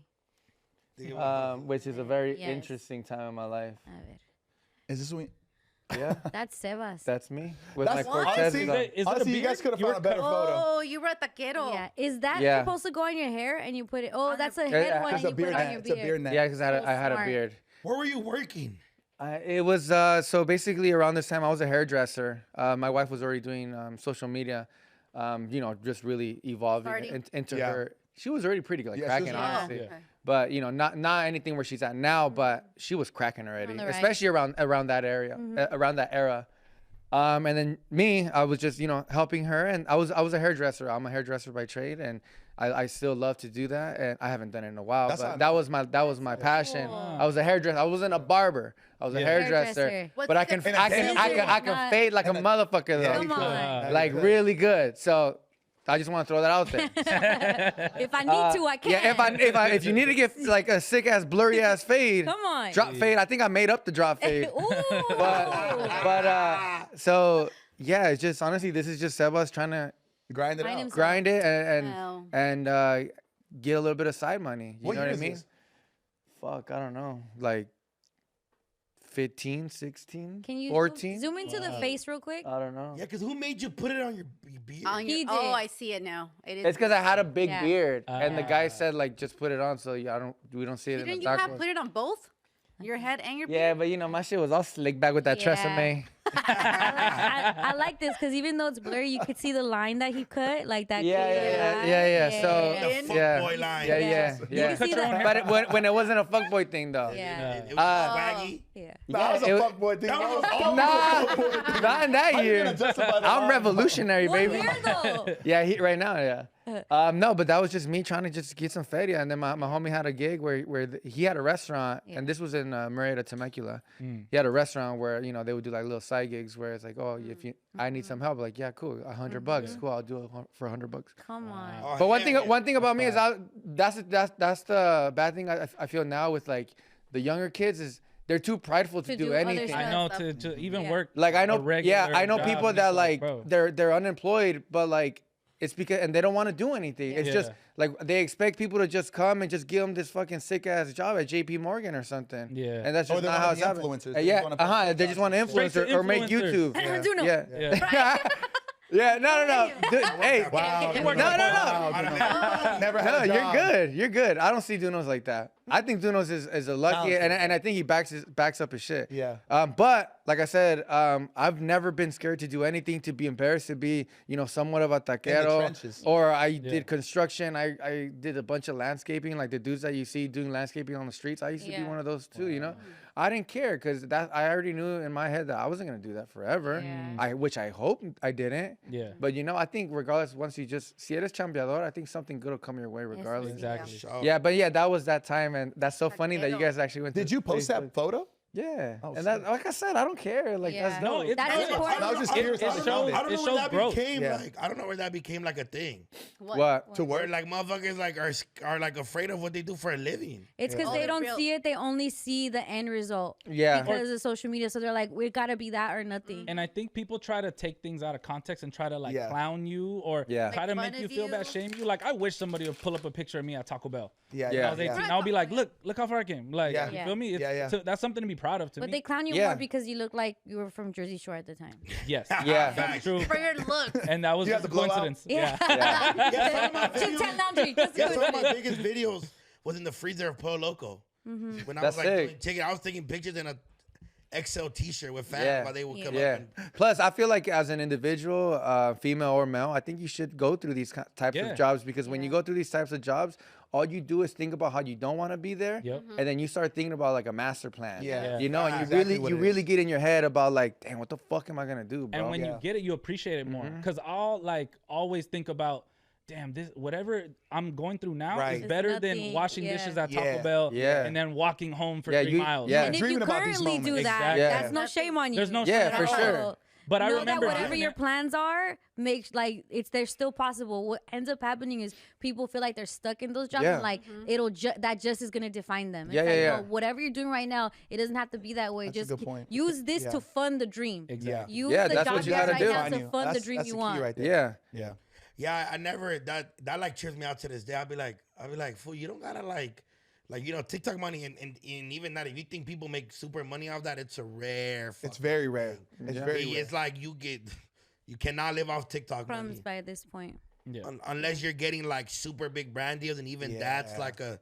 Which is a very interesting time in my life. Is this what Yeah. That's Sebas. That's me. With my Cortez. Honestly, you guys could have found a better photo. Oh, you were a taquero. Yeah. Is that supposed to go on your hair and you put it? Oh, that's a head one and you put it on your beard. It's a beard net. Yeah, because I had a beard. Where were you working? It was so basically around this time I was a hairdresser. My wife was already doing social media, just really evolving into her. She was already pretty like cracking, honestly. Yeah. But not anything where she's at now, but she was cracking already, especially around that area, around that era. And then me, I was just helping her, and I was a hairdresser. I'm a hairdresser by trade, and I still love to do that, and I haven't done it in a while. But that was my passion. I was a hairdresser. I wasn't a barber. I was a hairdresser. But I can fade like a motherfucker though. Come on. Like really good. So I just want to throw that out there. If I need to, I can. Yeah, if you need to get like a sick ass blurry ass fade, come on. Drop fade. I think I made up the drop fade. but so yeah, it's just honestly, this is just Sebas trying to grind it and get a little bit of side money. You know what I mean? Fuck, I don't know, like 15, 16, Can you 14? Zoom into the face real quick? I don't know. Yeah, because who made you put it on your beard? He did. Oh, I see it now. It's because I had a big beard, and the guy said like just put it on so we don't see it in the Didn't you dark. put it on both? Your head and your beard? Yeah, but my shit was all slick back with that tresemme. I like this because even though it's blurry, you could see the line that he cut, like that. Yeah. So the fuckboy line. Yeah. You can see that. But when it wasn't a fuckboy thing though. Yeah. It was swaggy. Yeah. That was a fuckboy thing. Nah, not in that year. I'm revolutionary, baby. What year though? Yeah, right now, yeah. No, but that was just me trying to just get some feria, and then my homie had a gig where he had a restaurant, and this was in Merida, Temecula. He had a restaurant where they would do like little side gigs where it's like, oh, if I need some help, like cool, $100, cool, I'll do it for $100. Come on. But one thing about me is that's the bad thing I feel now with like the younger kids is they're too prideful to do anything. I know to even work. Like I know a regular I know job, people that like they're unemployed, but like it's because, and they don't want to do anything. It's just like they expect people to just come and just give them this fucking sick ass job at JP Morgan or something. Yeah. And that's just not how it's happening. Influencers. They just want to influence or make YouTube. Yeah. Yeah, no. Hey, wow. No. Never had a job. You're good. I don't see Dunos like that. I think Dunos is a lucky, and I think he backs up his shit. Yeah. But like I said, I've never been scared to do anything, to be embarrassed, to be, somewhat of a taquero. Or I did construction. I did a bunch of landscaping, like the dudes that you see doing landscaping on the streets. I used to be one of those too, I didn't care because I already knew in my head that I wasn't gonna do that forever. Which I hope I didn't. Yeah. But I think regardless, once you just si eres chambeador, I think something good will come your way regardless. Exactly. Yeah, but that was that time, and that's so funny that you guys actually went. Did you post that photo? Yeah, and that, like I said, I don't care. Like that's no, that's important. I was just curious. I don't know where that became like. I don't know where that became like a thing. What? To where like motherfuckers like are like afraid of what they do for a living. It's because they don't see it. They only see the end result. Yeah. Because of social media, so they're like, we gotta be that or nothing. And I think people try to take things out of context and try to like clown you or try to make you feel bad, shame you. Like I wish somebody would pull up a picture of me at Taco Bell. Yeah. When I was 18, I'll be like, look how far I came. Like, you feel me? So that's something to be proud of to me. But they clown you more because you look like you were from Jersey Shore at the time. Yes. Yeah. That's true. For your looks. And that was just a coincidence. Yeah. Chip-Chan Laundry. One of my biggest videos was in the freezer of Pollo Loco. When I was like doing ticket, I was taking pictures in a XL T-shirt with fans while they would come up. And Plus, I feel like as an individual, female or male, I think you should go through these types of jobs because when you go through these types of jobs, all you do is think about how you don't want to be there, and then you start thinking about like a master plan. And you really get in your head about like, damn, what the fuck am I gonna do, bro? And when you get it, you appreciate it more. Because I'll like always think about, damn, this whatever I'm going through now is better than washing dishes at Taco Bell and then walking home for 3 miles. And if you currently do that, that's no shame on you. There's no shame for sure. But I know remember that whatever your plans are, they're still possible. What ends up happening is people feel like they're stuck in those jobs, and like that just is gonna define them. It's no, whatever you're doing right now, it doesn't have to be that way. That's just use this to fund the dream. Exactly. Use the job you have right now to fund the dream you want. Right there. Yeah, I never that like cheers me out to this day. I'll be like, fool, you don't gotta like TikTok money and even that, if you think people make super money off that, it's a rare. It's very rare. It's very rare. It's like you cannot live off TikTok Problems money. by this point. Unless you're getting like super big brand deals, and even that's like you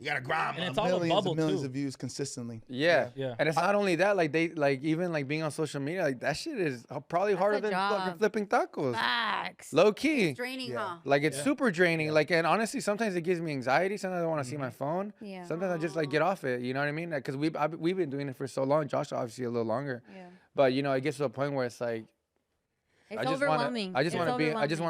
gotta grind. And it's all a bubble millions too. of views consistently. Yeah. And it's not only that, like even like being on social media, like that shit is probably harder than fucking flipping tacos. Facts. Low key. It's draining, huh? Like it's super draining. Like, and honestly, sometimes it gives me anxiety. Sometimes I want to see my phone. Yeah. Sometimes I just like get off it. You know what I mean? Because we've been doing it for so long. Josh obviously a little longer. Yeah. But it gets to a point where it's like, It's overwhelming. I just want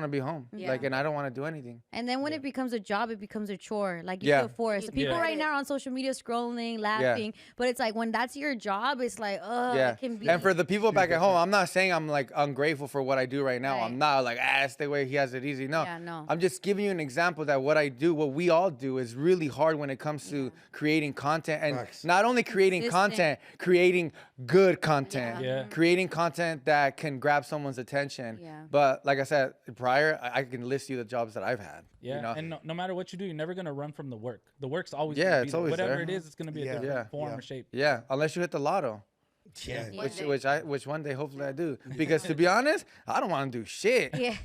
to be home. Like, and I don't want to do anything. And then when it becomes a job, it becomes a chore. Like you feel forced. So people right now are on social media scrolling, laughing, but it's like when that's your job, it's like, it can be. And for the people back at home, I'm not saying I'm like ungrateful for what I do right now. I'm not like, stay away, he has it easy. No. I'm just giving you an example that what I do, what we all do, is really hard when it comes to creating content, and not only creating content, creating good content, creating content that can grab someone's attention. But like I said prior, I can list you the jobs that I've had. And no matter what you do, you're never gonna run from the work. The work's always it's always whatever there. it is. It's gonna be a different form or shape. Unless you hit the lotto. Which one day hopefully I do, because to be honest, I don't want to do shit. Let's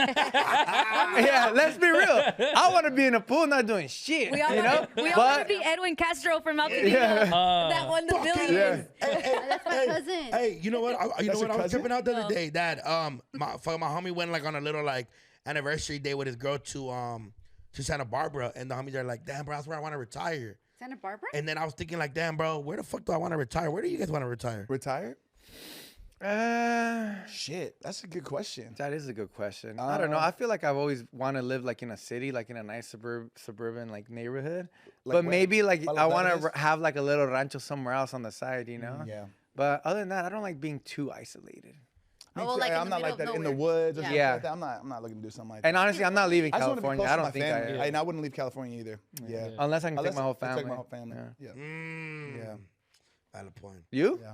be real. I want to be in a pool not doing shit. We all want to be Edwin Castro from Alcatraz that won the billions. That's my cousin. Hey, you know what? I was tripping out the other day that my homie went like on a little like anniversary day with his girl to Santa Barbara, and the homies are like, damn, bro, that's where I want to retire. Santa Barbara? And then I was thinking like, damn, bro, where the fuck do I want to retire? Where do you guys want to retire? Retire? Shit, that's a good question. That is a good question. I don't know. I feel like I've always want to live like in a city, like in a nice suburban like neighborhood. Like but maybe like I want to have like a little rancho somewhere else on the side, Yeah. But other than that, I don't like being too isolated. I'm not like that in the woods or something like that. I'm not looking to do something like that. And honestly, I'm not leaving California. I don't think I am. And I wouldn't leave California either. Yeah. Unless I can take my whole family. Take my whole family. Yeah. Valid point. You? Yeah.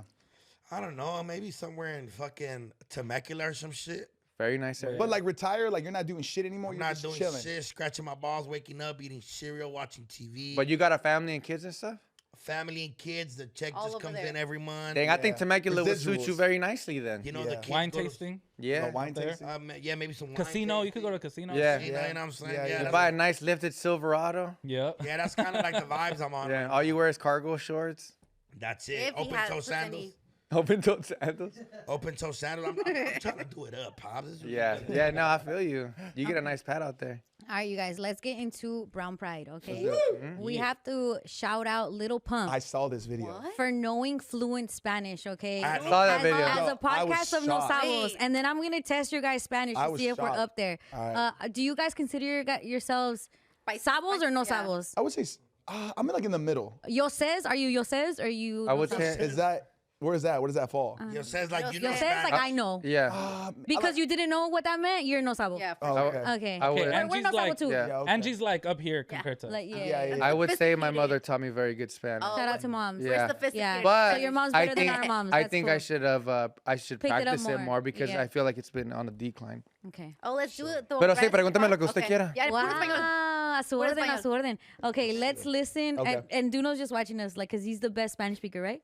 I don't know. Maybe somewhere in fucking Temecula or some shit. Very nice area. But like retire, like you're not doing shit anymore. I'm You're not just doing chilling. shit, scratching my balls, waking up, eating cereal, watching TV. But you got a family and kids and stuff? Family and kids, the check All just over comes there. in every month. Dang, I think Temecula would suit Residuals. you very nicely then. You know, the kids Wine go to- tasting. Yeah. Wine there. tasting. Yeah, maybe some wine Casino. You tasting. could go to a casino. Yeah. You know what I'm saying? Yeah, Yeah, yeah. You that's, buy a nice lifted Silverado. Yep. yeah, that's kind of like the vibes I'm on. Yeah. right All you wear is cargo shorts. now. That's it. If he Open has toe puts sandals. any- Open toe sandals. Open toe sandals. I'm trying to do it up, Pops. This is Yeah. Yeah, no, I feel you. You get a nice pad out there. All right, you guys, let's get into Brown Pride, okay? Let's do it. We have to shout out Little Pump I saw this video. What? for knowing fluent Spanish, okay? I Saw that As- video. As Yo, a I was podcast of No shocked. Sabos, Wait. and then I'm gonna test your guys' Spanish I to was see if we're shocked. up there. All right. Do you guys consider yourselves By- Sabos by- or no yeah. Sabos? I would say I'm like in the middle. Yoses? Are you Yoses or you? I would no say- Sabos? Is that where is that? Where does that fall? Yo says like you know Yoses, Spanish. like I know. Yeah. Because you didn't know what that meant, you're no Sabo. Yeah. Oh, okay. Okay. I would. Okay, We're Angie's no Sabo like, too. Yeah. Yeah, okay. Angie's like up here compared to us. Like, yeah. Yeah, yeah. I would say my Sophisticated. mother taught me very good Spanish. Oh, Shout out to moms. Yeah. Sophisticated. Yeah. But So your mom's I better think than our moms. I That's think cool. I should have I should Picked it up practice it more. more because Yeah. I feel like it's been on a decline. Okay. Oh, let's do it. Pero sí, pregúntame lo que usted quiera. Ya, puro español. Wow, a su Puro orden, a español. su orden. Okay, let's listen. Okay. And Duno's just watching us, like, because he's the best Spanish speaker, right?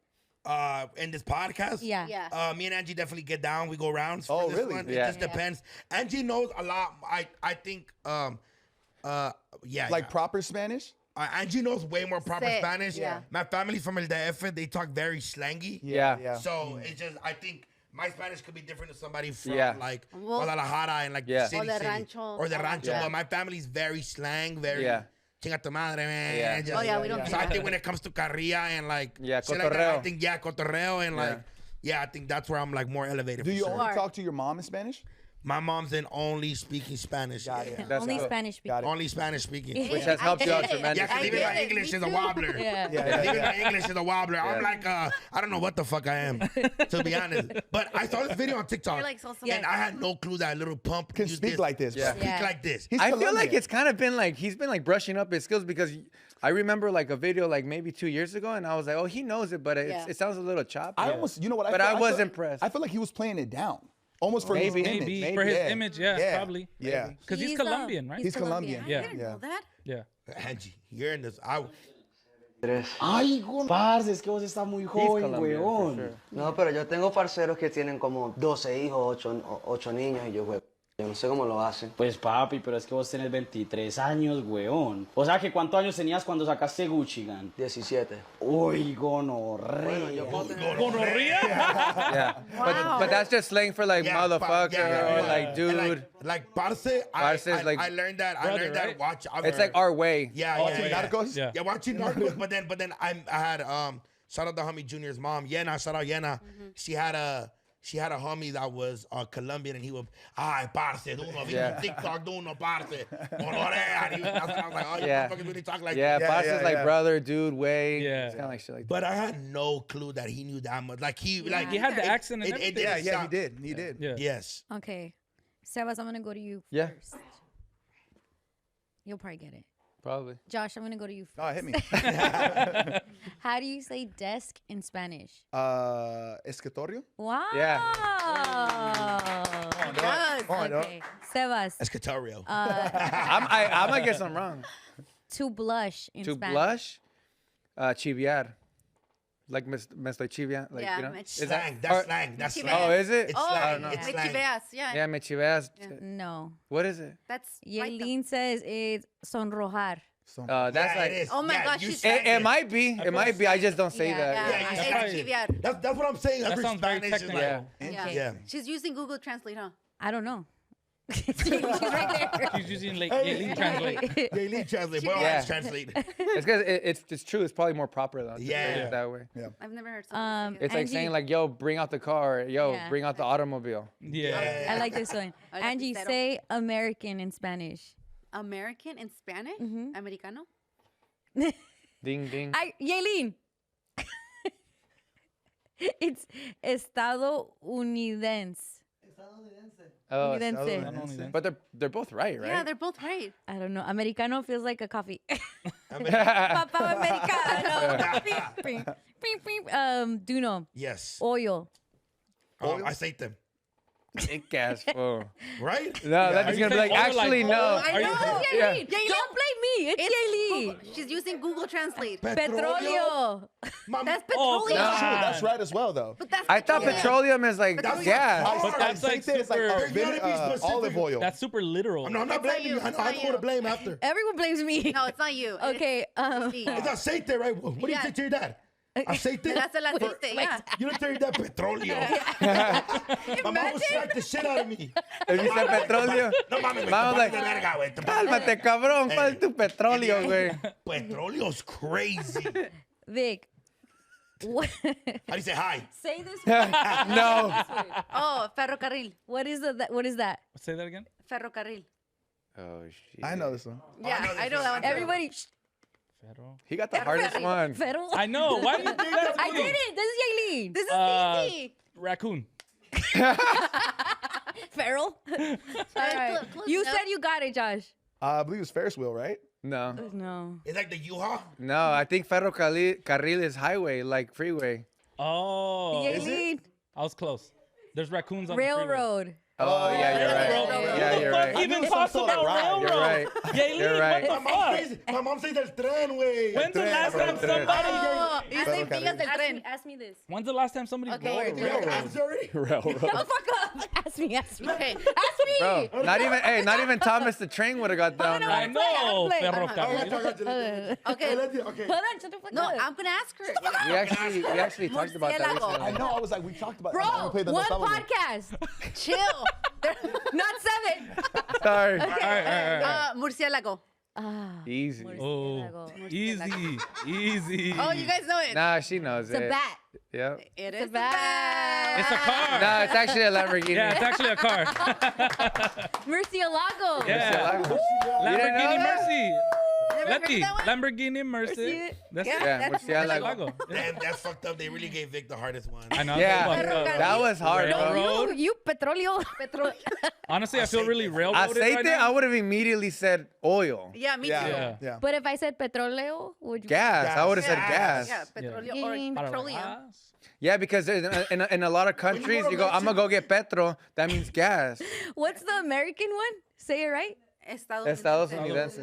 In this podcast. Yeah. Yeah. Me and Angie definitely get down. We go rounds. For Oh, this really? One. Yeah. It just depends. Angie knows a lot. I think yeah. Like proper Spanish? Angie knows way more proper Sí, Spanish. yeah. My family's from El DF. They talk very slangy. Yeah. So it's just I think my Spanish could be different to somebody from like Well- Guadalajara and like Yeah. the city, Or the city. rancho. Or the rancho. Yeah. But my family's very slang, very Yeah. chinga tu madre, man. Yeah. Just- Oh, yeah, we don't So I think when it comes to carrilla and like Yeah, shit like that, I cotorreo. think cotorreo and like I think that's where I'm like more elevated. Do for you sure. only talk to your mom in Spanish? My mom's in only speaking Spanish. Got it. That's Only good. Spanish speaking. Got it. Only Spanish speaking. Which has helped you out get it. Yeah, tremendously. because even get my it. English Me is a too. wobbler. Yeah. Yeah, Even yeah. my English is a wobbler. I'm like, I don't know what the fuck I am, to be honest. But I saw this video on TikTok, You're like so and I had no clue that Little Pump Can used speak this. like this. Yeah. bro. Speak Yeah. like this. He's I feel like Colombian. it's kind of been like he's been like brushing up his skills because I remember like a video like maybe 2 years ago and I was like, oh, he knows it, but Yeah. it sounds a little choppy. I almost, you know what? But feel- I was feel- impressed. I feel like he was playing it down, almost for his Maybe, image. Maybe for his Yeah. image, yeah, probably. Yeah. Because he's Colombian, right? He's Colombian. I Yeah. didn't know that. Yeah. Angie, you're in this. Ay, parce, es que vos estás muy joven, Colombian, weón. for sure. No, pero yo tengo parceros que tienen como 12 hijos, 8 niños y yo, güey, yo no sé cómo lo hacen. Pues papi, pero es que vos tenés 23 años, weón. O sea, que ¿cuántos años tenías cuando sacaste Gucci Gang? 17. Uy, gonorrea. Bueno, yo puedo tener... Gonorrhea? Yeah. But that's just slang for like motherfucker or like dude. Like parce, Parce is like I learned that. I brother, learned that. right? Watch. It's like our way. Yeah, Watching Narcos? Yeah. Yeah, watching Narcos, but then I had shout out the homie Junior's mom, Yena, shout out Yena. She had a homie that was Colombian and he would parce, duno, Yeah. TikTok, duno, parce, gonorrea. And I was like, oh, you Yeah. motherfuckers really talk like Yeah, that. Boss is like yeah. brother, dude, way. Yeah. It's kind of like shit like that. But I had no clue that he knew that much. Like he He had the accent and everything. Yeah, didn't yeah, he sound- did. He did. Yeah. Yes. Okay. Sebas, I'm going to go to you Yeah. first. You'll probably get it. Probably. Josh, I'm going to go to you first. Oh, hit me. How do you say desk in Spanish? Escritorio? Wow. Yeah. Yes. Okay. Sebas, Escatorio. I'm gonna guess I'm wrong. to blush in To Spanish. blush, chiviar. Like me estoy chiviando. Like, Yeah, you know? me Is that- Slang. That's or- slang. That's Chiveas. slang. Oh, is it? It's Oh, slang. no. It's me slang. chiveas, yeah. Yeah, me chiveas. No. What is it? That's right though. Yaelin says it's sonrojar. That's Yeah, like. it is. Oh my Yeah, gosh, you she's sang It might be. It might be. I just don't say Yeah, that. Yeah, Yeah, you it's said chivear. That's what I'm saying. That Every sounds very Spanish is technical. like, Yeah. Okay. yeah. She's using Google Translate, huh? I don't know. She's right there. She's using like Yaelin Translate. They leave translate. Boy, Yeah. always translate. It's because it's true. It's probably more proper though. to say Yeah. it that way. I've never heard something like It's like Angie- saying like, yo, bring out the car. Yo, Yeah. bring out the automobile. Yeah. I like this one. like Angie, Pesado. say American in Spanish. American in Spanish? Americano? Ding ding. Yaelin. It's estadounidense. Oh, Unidense. but they're both right, right? Yeah, they're both right. I don't know. Americano feels like a coffee. Papa Americano. Beep, beep, beep. Duno. Yes. Oil. I say them. Thick ass fool. Right? No, that's gonna be like, actually, no. I know. Yailin. Don't blame me. It's Yailin. She's using Google Translate. Petróleo. That's petroleum. That's right as well, though. But that's I thought petroleum is like gas. But that's like super olive oil. That's super literal. No, I'm not blaming you. I know who to blame after. Everyone blames me. No, it's not you. Okay. It's aceite, right? What do you say to your dad? Aceite? That's el aceite, yeah. You don't tell your dad petróleo. My mom would smack the shit out of me. If you said petróleo, No mames, güey. Vamos, te like, pases de verga, güey. cálmate, cabrón. ¿Cuál es tu petróleo, güey? Petroleo's crazy. Vic. What? How do you say hi? Say this. No. Oh, ferrocarril. What is that? Say that again. Ferrocarril. Oh, shit. I know this one. Yeah, I know that one. Everybody. He got the hardest one. Federal. I know. Why do you think that's I did it. This is Yailin. This is easy. Raccoon. Feral. Alright. You said you got it, Josh. I believe it's Ferris wheel, right? No. No. It's like the U-Haul? No, I think ferrocarril is highway, like freeway. Oh. Yailin. I was close. There's raccoons on the freeway. Railroad. Oh, yeah, you're right. Yeah, you're right. Even talks about railroad. You're right. Yailin, You're right. what the fuck? My mom says el tren, güey. When's the last time somebody... Oh, you say vías del tren. Ask me this. When's the last time somebody Okay. rode a railroad? Railroad. Oh, fuck up. Ask me. Okay. Ask me. Bro, not even Thomas the Train would have got down I right. know. Okay. Okay. Okay. Hold on. Shut the fuck No, up. I'm gonna ask her. We actually talked about that Murciélago. I recently. know. I was like, we talked about. Bro, I'm gonna play the one nostalgia. podcast. Chill. Not 7. Sorry. All right. Murciélago. Easy. Oh, easy. Easy. Oh, you guys know it. Nah, she knows It's it. a bat. Yep. It It's is a bat. It's a car. No, it's actually a Lamborghini. Yeah, it's actually a car. Murciélago. Yeah. You didn't Lamborghini know that? Mercy. Never heard Letty. that one? Lamborghini Mercy. Mercy. That's Yeah, Murciélago. Murciélago. Damn, that's fucked up. They really gave Vic the hardest one. I know. Yeah, that's fucked up. that was hard, bro. Railroad. You petróleo. Honestly, I feel really railroaded Aceite, right I now. would have immediately said oil. Yeah, me too. Yeah. Yeah. But if I said petróleo, would you? Gas. I would have said gas. Yeah, petróleo Yeah. or petroleum. Yeah, because in a lot of countries, you go, I'm going to go get petro. That means gas. What's the American one? Say it right. Estados Unidos.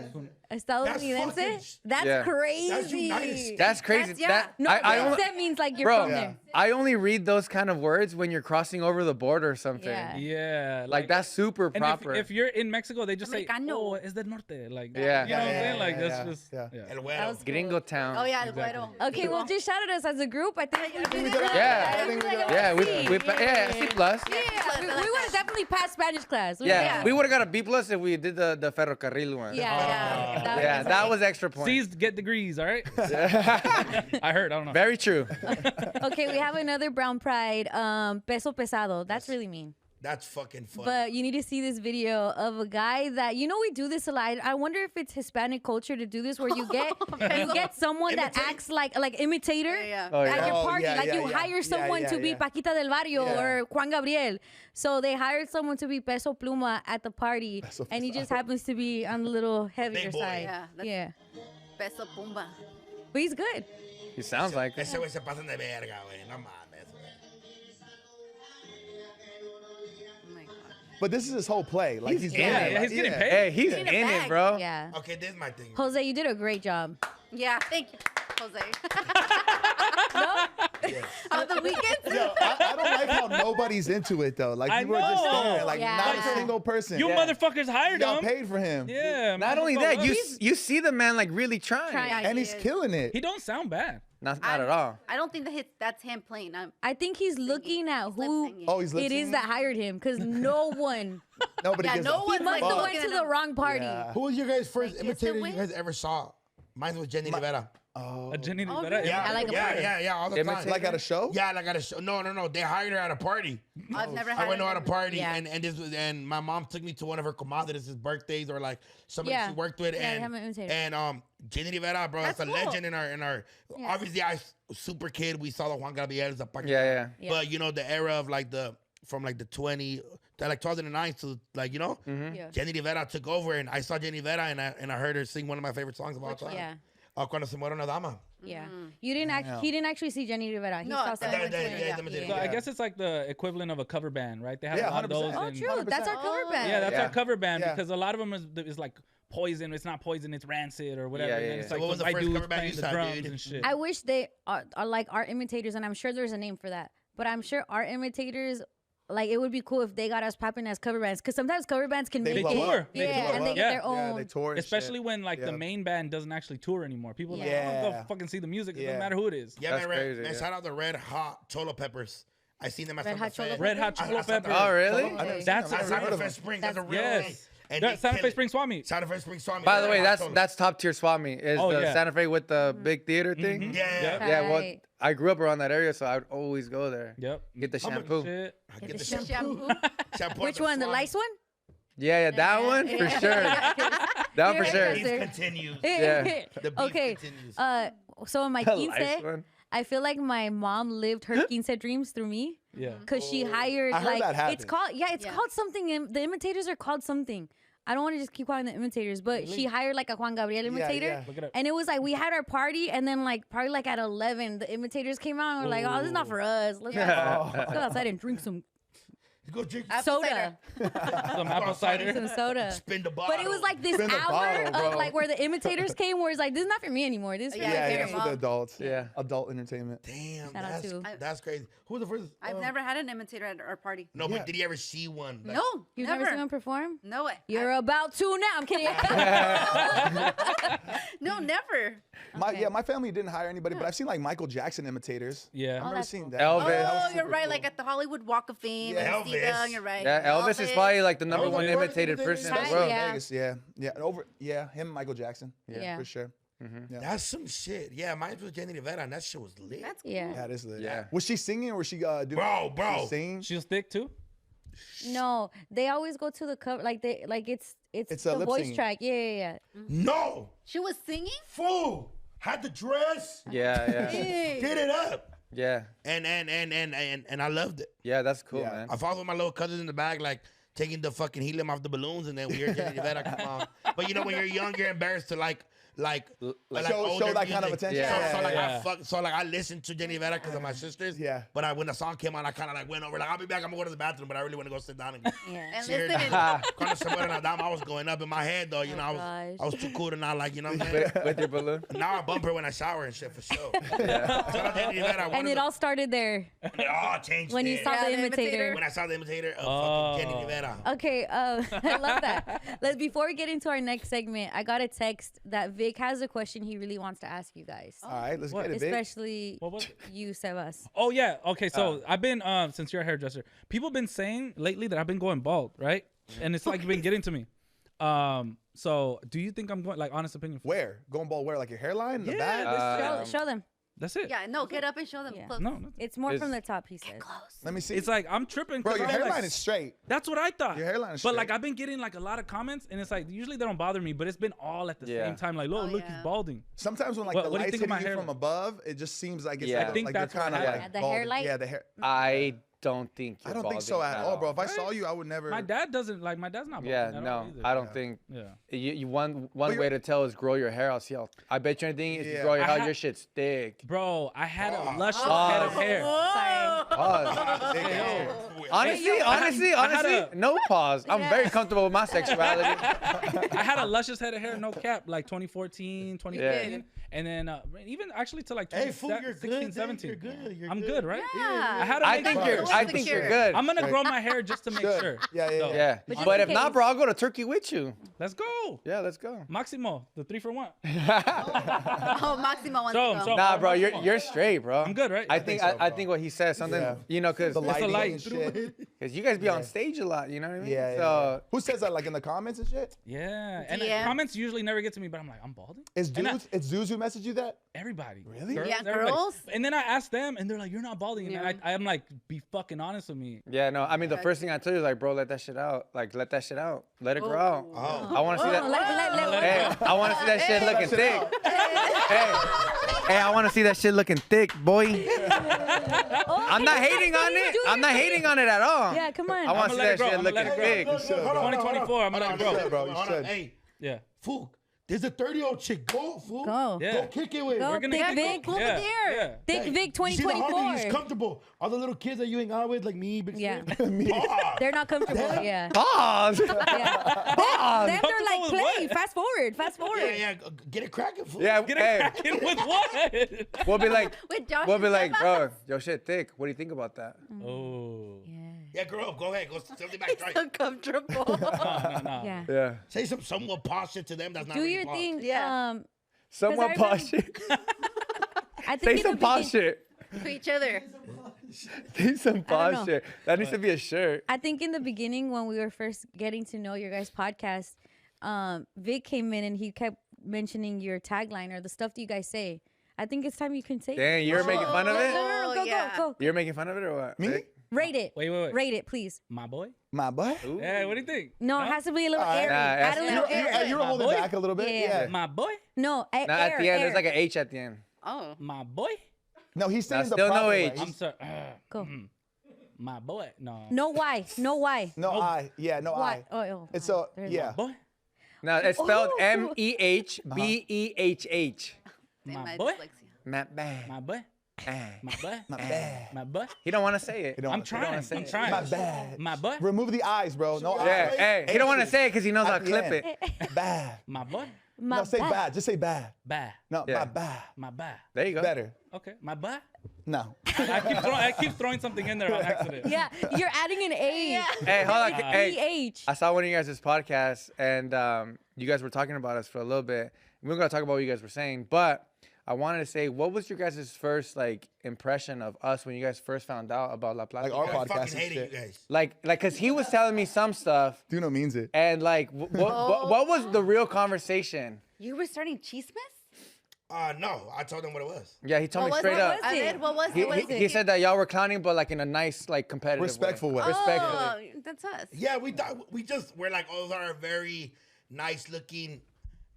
Estadounidense? That's Yeah. crazy. That's crazy. No, that means like you're from there. I only read those kind of words when you're crossing over the border or something. Yeah. Yeah. Like that's super and proper. if you're in Mexico, they just Americano. say, oh, es del norte. Like, Yeah. you know what I'm saying? Like, Yeah, that's just, yeah. El güero. Gringo town. Oh, yeah, el güero. Okay, well, just shout at us as a group. I think we did it. Yeah. Yeah, we C plus. Yeah, we would have definitely passed Spanish class. Yeah, we would have got a B plus if we did the ferrocarril one. Yeah, that was extra points. C's get degrees, all right? I heard, I don't know. Very true. Okay, we have another brown pride, Peso Pesado. That's really mean. That's fucking fun. But you need to see this video of a guy that, you know, we do this a lot. I wonder if it's Hispanic culture to do this, where you get someone that acts like imitator at your party. You hire someone to be Paquita del Barrio or Juan Gabriel. So they hired someone to be Peso Pluma at the party, and he just happens to be on the little heavier side. Yeah. Peso Pumba. But he's good. He sounds like Ese güey se pasan de verga, güey. No mames, güey. But this is his whole play. Like he's doing yeah, it. he's getting paid. Hey, he's in it, bro. Yeah. Okay, this is my thing. Jose, you did a great job. Yeah, thank you, Jose. On the weekends? Yo, I don't like how nobody's into it though. Like people are just staring, like not a single person. You motherfuckers hired Y'all him. paid for him. Yeah. Not only that, you see the man like really trying. And he's killing it. He don't sound bad. Not at all. I don't think that's him playing. I think he's looking at who he's it is that hired him, because no one. Nobody gives no a one Must have went to the wrong party. Yeah. Who was your guys' first imitator you guys ever saw? Mine was Jenny Rivera. A Jenny Rivera. really? Yeah, I like a party. yeah, all the time. Like at a show? Yeah, like at a show. No. They hired her at a party. I've never I had went to at a party, Yeah. and my mom took me to one of her comadres' birthdays or like somebody she worked with, they have an imitator. and Jenny Rivera, bro, that's a legend in our. Obviously, I super kid. We saw the Juan Gabriel's, the Paquita. Yeah. But you know the era of like from like the 2009 to like Yeah. Jenny Rivera took over, and I saw Jenny Rivera, and I heard her sing one of my favorite songs of all time. Yeah. Cuando se muere una dama. Yeah. He didn't actually see Jenny Rivera. He saw So I guess it's like the equivalent of a cover band, right? They have a lot of those. Oh, true. That's our cover band. Yeah, that's our cover band because a lot of them is like Poison. It's not Poison. It's Rancid or whatever. And it's like what was the first cover band you saw, drums and shit. I wish they are like art imitators, and I'm sure there's a name for that. But I'm sure art imitators, like it would be cool if they got us popping as cover bands, because sometimes cover bands can make it. Tour. And they get their own. Yeah, they tour. Especially when like the main band doesn't actually tour anymore. People are like, I don't go fucking see the music. It doesn't matter who it is. Yeah, man, shout out the Red Hot Cholo Peppers. I seen them at Red Hot Cholo Peppers. Oh, really? That's Santa Fe Springs. That's a real thing. Santa Fe Springs Swami. Santa Fe Springs Swami. By the way, that's top tier Swami. Is the Santa Fe with the big theater thing? Yeah. Well, I grew up around that area, so I would always go there. Yep. Get the shampoo. Get the shampoo. Which one? The lice one? Yeah, that one for sure. That one for sure. The beef continues. Yeah. The beef continues. So in my quince, I feel like my mom lived her quince dreams through me. Yeah. Because she hired it's called something. The imitators are called something. I don't want to just keep calling them imitators, but she hired like a Juan Gabriel imitator. And it was like we had our party, and then like probably like at 11, the imitators came out and we're like, oh, this is not for us. Let's go outside and drink some Go drink soda. Some apple cider. Some soda. Spin the bottle. But it was like this hour of like where the imitators came, where it's like, this is not for me anymore. This is for for the adults. Yeah. Adult entertainment. Damn, that's crazy. Who was the first? I've never had an imitator at our party. No, but did you ever see one? No, You've never seen one perform? No way. You're about to now. I'm kidding. No, never. My family didn't hire anybody, but I've seen like Michael Jackson imitators. Yeah. I've never seen that. Elvis. Oh, you're right. Like at the Hollywood Walk of Fame. Yeah, and see them, you're right. Yeah, Elvis is probably like the number one imitated person in the world. Vegas, him, Michael Jackson. Yeah, for sure. Yeah. That's some shit. Yeah, mine was Jenny Rivera, and that shit was lit. That's cool. Yeah, that is lit. Yeah. Was she singing or was she doing? Bro. Singing? She was thick too. No, they always go to the cover. Like it's the voice track. Yeah. No. She was singing. Fool. Had the dress. Yeah. Did it up. Yeah. And I loved it. Yeah, that's cool, man. I followed my little cousins in the back, like taking the fucking helium off the balloons, and then we heard Jenny Rivera come on. But you know, when you're young, you're embarrassed to like show that kind of attention. So I listened to Jenny Rivera because of my sisters. Yeah. But when the song came on, I kind of like went over, like, I'll be back. I'm gonna go to the bathroom, but I really want to go sit down and And cheer. listen. Cuando se muere una dama, I was going up in my head though. You know, I was too cool to not like, you know what I'm saying? With your balloon. Now I bump her when I shower and shit for sure. Jenny Rivera, And it all started there. It all changed when you saw the imitator. When I saw the imitator of fucking Jenny Rivera. Okay, I love that. Before we get into our next segment, I got a text that Vic has a question he really wants to ask you guys. All right, let's get it, Vic. Especially you, Sebas. Oh yeah. Okay, so I've been since you're a hairdresser, people been saying lately that I've been going bald, right? And it's like been getting to me. So do you think I'm going, like, honest opinion? Where? Going bald where? Like your hairline? The back? Show them. That's it. Yeah, no, get up and show them. Yeah. Close. No. It's more from the top, he said. Let me see. It's like I'm tripping. Bro, your I'm hairline like, is straight. That's what I thought. Your hairline is But straight. like I've been getting like a lot of comments, and it's like usually they don't bother me, but it's been all at the same time. Like, look, he's balding. Sometimes when like the lights hitting you from above, it just seems like it's I think that's kind of like the hair light. Yeah, the hair. I don't think you're I don't think so at all, bro. If I saw you, I would never. My dad doesn't like. My dad's not balding. Yeah, no, I don't think. Yeah, you one way to tell is grow your hair. I'll see. I bet you anything. If you grow your hair, your shit's thick. Bro, I had a luscious head of hair. Honestly, no pause. I'm very comfortable with my sexuality. I had a luscious head of hair, no cap, like 2014, 2015. And then even actually to like 2016, 17. You're good. I'm good, right? Yeah. I think you're good. I'm gonna grow my hair just to make sure. Yeah. But if not, bro, I'll go to Turkey with you. Let's go. Yeah, let's go. Maximo, the 3 for 1. Oh, Maximo wants to go. Nah, bro, you're straight, bro. I'm good, right? I think what he says something, you know, because the light and shit. Because you guys be on stage a lot, you know what I mean? Yeah. So who says that? Like in the comments and shit? Yeah. And comments usually never get to me, but I'm like, I'm balding. It's dudes who message you that? Everybody. Really? Yeah, girls. And then I ask them, and they're like, "You're not balding." And I'm like, "Be fucking honest with me." Yeah, no. I mean, the first thing I tell you is like, bro, let that shit out. Like, let that shit out. Let it grow out. I want to see that. Hey, I want to see that shit looking thick. Hey, I want to see that shit looking thick, boy. I'm not hating on it. I'm not hating on it at all. Yeah, come on. I want to see that shit looking thick. 2024, I'm gonna let it grow. Bro, you should. Hey. Yeah. Fool. There's a 30-year-old chick. Go, fool. Go. Yeah. Go kick it with. Go, We're gonna Thick get Vic. over there. Thick Vic You see the homie, 2024. he's comfortable. All the little kids that you hang out with, like me, Big Yeah. Slim. They're not comfortable. Yeah. Pause. Them, they're like, with play. what? Fast forward. Yeah, get it cracking, fool. Yeah, Get hey, it cracking with what? we'll be like, With Josh we'll be and like, Sebas. bro, yo, shit, Thick. What do you think about that? Oh. Yeah, girl, go ahead. Go something back. Try it. Uncomfortable. No. Yeah. Yeah. Say some somewhat posh shit to them. That's not Do really your posh. thing. Yeah. Somewhat I posh shit. I think Say in some the posh beginning- shit. To each other. Say some know. posh shit. That needs to be a shirt. I think in the beginning when we were first getting to know your guys' podcast, Vic came in and he kept mentioning your tagline or the stuff that you guys say. I think it's time you can say it. Damn, you're making fun of it? No, go, yeah. go. You're making fun of it or what? Me? Thick? Rate it. Wait. Rate it, please. My boy? My boy. Hey, what do you think? No, it has to be a little airy. Nah, Add a you- little You air. were holding boy? back a little bit. Yeah. Yeah. My boy? No, Nah, at the end, there's like an H at the end. Oh. My boy? No, he's saying the still no proper way. H. I'm sorry. Go. My boy? No. No why. No why. No I. Yeah, no Why? I. Oh. It's so There's yeah. Boy? No, it's spelled Oh. MEHBEHH. My boy? Matt bad. My boy? My boy? My bad. My boy? He don't want to say it. You don't I'm wanna say it. trying. say I'm it. trying. My bad. My boy? Remove the eyes, bro. No eyes. Yeah, hey, he don't want to say it because he knows I'll At the clip end. it. Bad. My boy? My No, say bad. bad. Just say bad. Bad. No, Yeah. my bad. My bad. There you go. Better. Okay. My boy? No. I keep throwing something in there on accident. Yeah, you're adding an A. Hey, hold on. Hey, EH. I saw one of you guys' podcasts, and you guys were talking about us for a little bit. We we're gonna talk about what you guys were saying, but I wanted to say, what was your guys' first like impression of us when you guys first found out about La Platica? Like our I podcast fucking and hated shit. you guys. like, cause he was telling me some stuff, Duno means it. and like, what was the real conversation? You were starting chismes? No, I told them what it was. Yeah, he told me straight up. I did. What was it? He said that y'all were clowning, but like in a nice, like competitive, Respectful way. Respectfully. Oh, that's us. Yeah, we're like, oh, those are very nice looking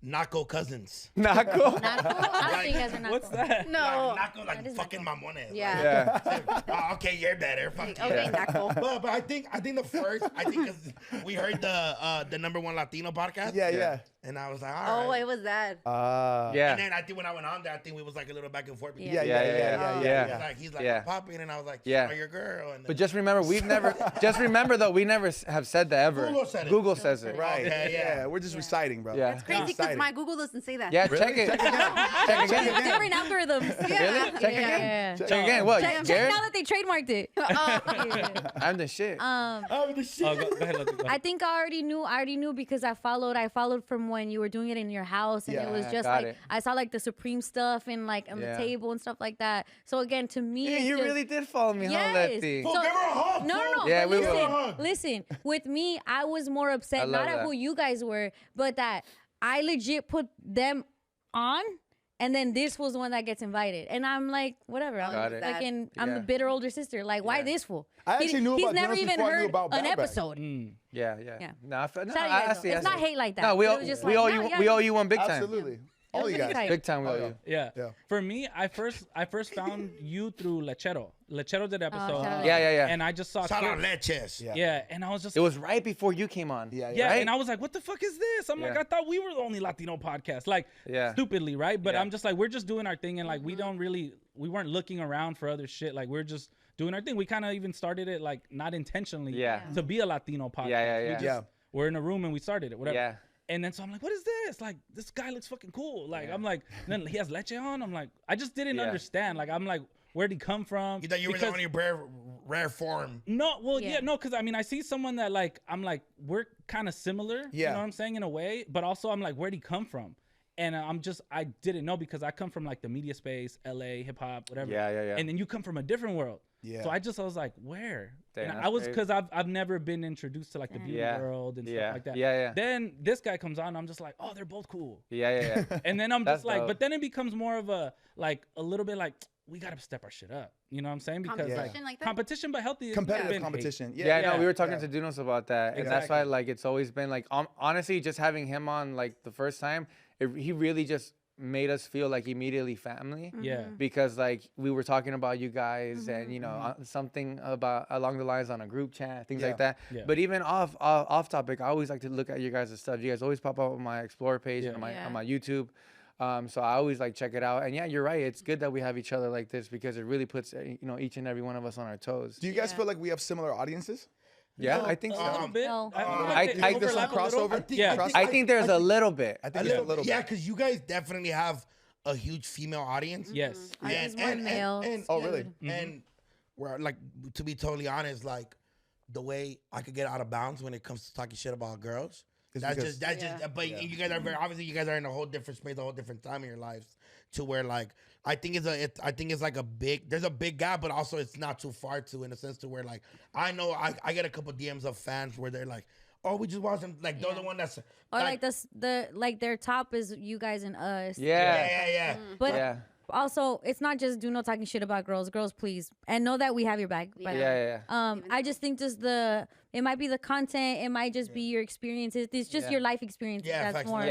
Naco cousins. Naco. I don't think you guys are not. What's that? No. Naco, like fucking mamones. Yeah. Yeah. Oh, okay, you're better. Fuck Okay, yeah. Naco. But I think the first, because we heard the number one Latino podcast. Yeah. And I was like, all Oh, right. it was that. Yeah. And then I think when I went on there, I think we was like a little back and forth. between Yeah. each Yeah. other. He's like Yeah. popping, and I was like, Yeah. oh, your girl. And But just remember, we never have said that ever. Google said it. Google says it. Right. Okay, yeah. We're just reciting, bro. Yeah. It's crazy because Exciting. my Google doesn't say that. Yeah, Really? check it. Check again. Different algorithms. Really? Check again. Yeah. Check again. What? Check Garrett? now that they trademarked it. I'm the shit. Oh, the shit. Oh, go ahead. Letty, go ahead. I think I already knew because I followed from when you were doing it in your house, and it was Yeah, just got like it. I saw like the Supreme stuff and like on Yeah. the table and stuff like that. So again, to me, Yeah, it's you just, really did follow me, huh, yes. Letty? Fool, give her a hug, No, fool. Yeah, but we listen, will. listen. With me, I was more upset I love not at that. who you guys were, but that I legit put them on. And then this was the one that gets invited, and I'm like, whatever. I'm Got it. fucking, I'm Yeah. the bitter older sister. Like, why this fool? I actually knew he's about never Dennis even before I knew heard about an Bad Bag. episode. Yeah. Yeah. No, I Shout out you I guys, see. though. It's not hate like that. No, we It owe was just we like, owe no, you yeah, we yeah. owe you one big time. Absolutely. All was you really guys. tight. Big time we owe you. Yeah. Yeah. For me, I first found you through Lechero. Lechero did episode. shout out. Yeah. And I just saw Sala clips. leches. Yeah. Yeah, and I was just It was right before you came on. Yeah. yeah, right? and I was like, what the fuck is this? I'm like, Yeah. I thought we were the only Latino podcast. Like, Yeah. stupidly, right? But Yeah. I'm just like, we're just doing our thing, and like, we weren't looking around for other shit. Like, we're just doing our thing. We kind of even started it like not intentionally Yeah. to be a Latino podcast. Yeah. We just, Yeah. We're in a room and we started it, whatever. Yeah. And then so I'm like, what is this? Like, this guy looks fucking cool. Like, I'm like, then he has leche on. I'm like, I just didn't Yeah. understand. Like, I'm like, where'd he come from? You thought you were the only rare form. No, well, Yeah. yeah, no, because I mean, I see someone that like, I'm like, we're kind of similar. You Yeah. know what I'm saying, in a way. But also, I'm like, where'd he come from? And I didn't know because I come from like the media space, LA, hip hop, whatever. Yeah. And then you come from a different world. Yeah. So I was like, where? Damn, and that's I was crazy. because I've never been introduced to like the beauty Yeah. world and Yeah. stuff like that. Yeah. Then this guy comes on. I'm just like, oh, they're both cool. Yeah. And then I'm That's just like, dope. but then it becomes more of a little bit like, we gotta step our shit up. You know what I'm saying? Because Competition like that? competition, but healthy. Competitive been competition. Yeah, no, we were talking yeah. to Dunos about that, and that's why Exactly. like it's always been like honestly, just having him on like the first time, he really just made us feel like immediately family. Yeah. Because like we were talking about you guys and you know something about along the lines on a group chat, things like that. Yeah. But even off topic, I always like to look at you guys' stuff. You guys always pop up on my Explore page and on my YouTube. So I always like check it out. And yeah, you're right. It's good that we have each other like this because it really puts each and every one of us on our toes. Do you guys feel like we have similar audiences? Yeah, I think so. A little bit. I think there's some crossover. I think there's a little bit. I think there's a little bit. Yeah, because you guys definitely have a huge female audience. Yes. And male. Oh, really? And we're like, to be totally honest, like the way I could get out of bounds when it comes to talking shit about girls. But you guys are obviously you guys are in a whole different space, a whole different time in your lives, to where like I think it's like there's a big gap, but also it's not too far to in a sense to where like I know I get a couple DMs of fans where they're like, oh, we just watch them like they're the one that's or like their top is you guys and us. Yeah. But also, it's not just do no talking shit about girls. Girls, please, and know that we have your back. I just think it might be the content. It might just be your experiences. It's just your life experiences. That's more.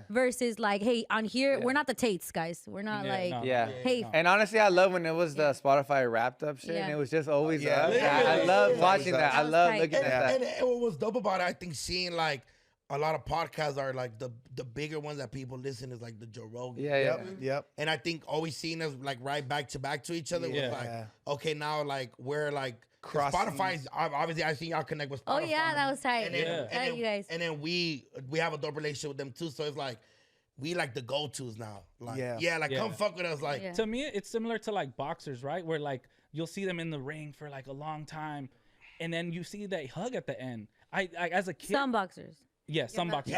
Versus like, hey, on here, we're not the Tates, guys. We're not hey. And honestly, I love when it was the Spotify wrapped up shit. And it was just always up. I love watching that. I love looking at that. And what was dope about it, I think, seeing like a lot of podcasts are like the bigger ones that people listen is like the Joe Rogan. Yep. And I think always seeing us like right back to back to each other was like, okay, now like we're like Spotify's obviously I see y'all connect with Spotify. Oh yeah, that was tight. And you guys. And then we have a dope relationship with them too. So it's like we like the go-tos now. Like come fuck with us. Like to me, it's similar to like boxers, right? Where like you'll see them in the ring for like a long time, and then you see that hug at the end. I as a kid, some boxers. Yeah, some boxers.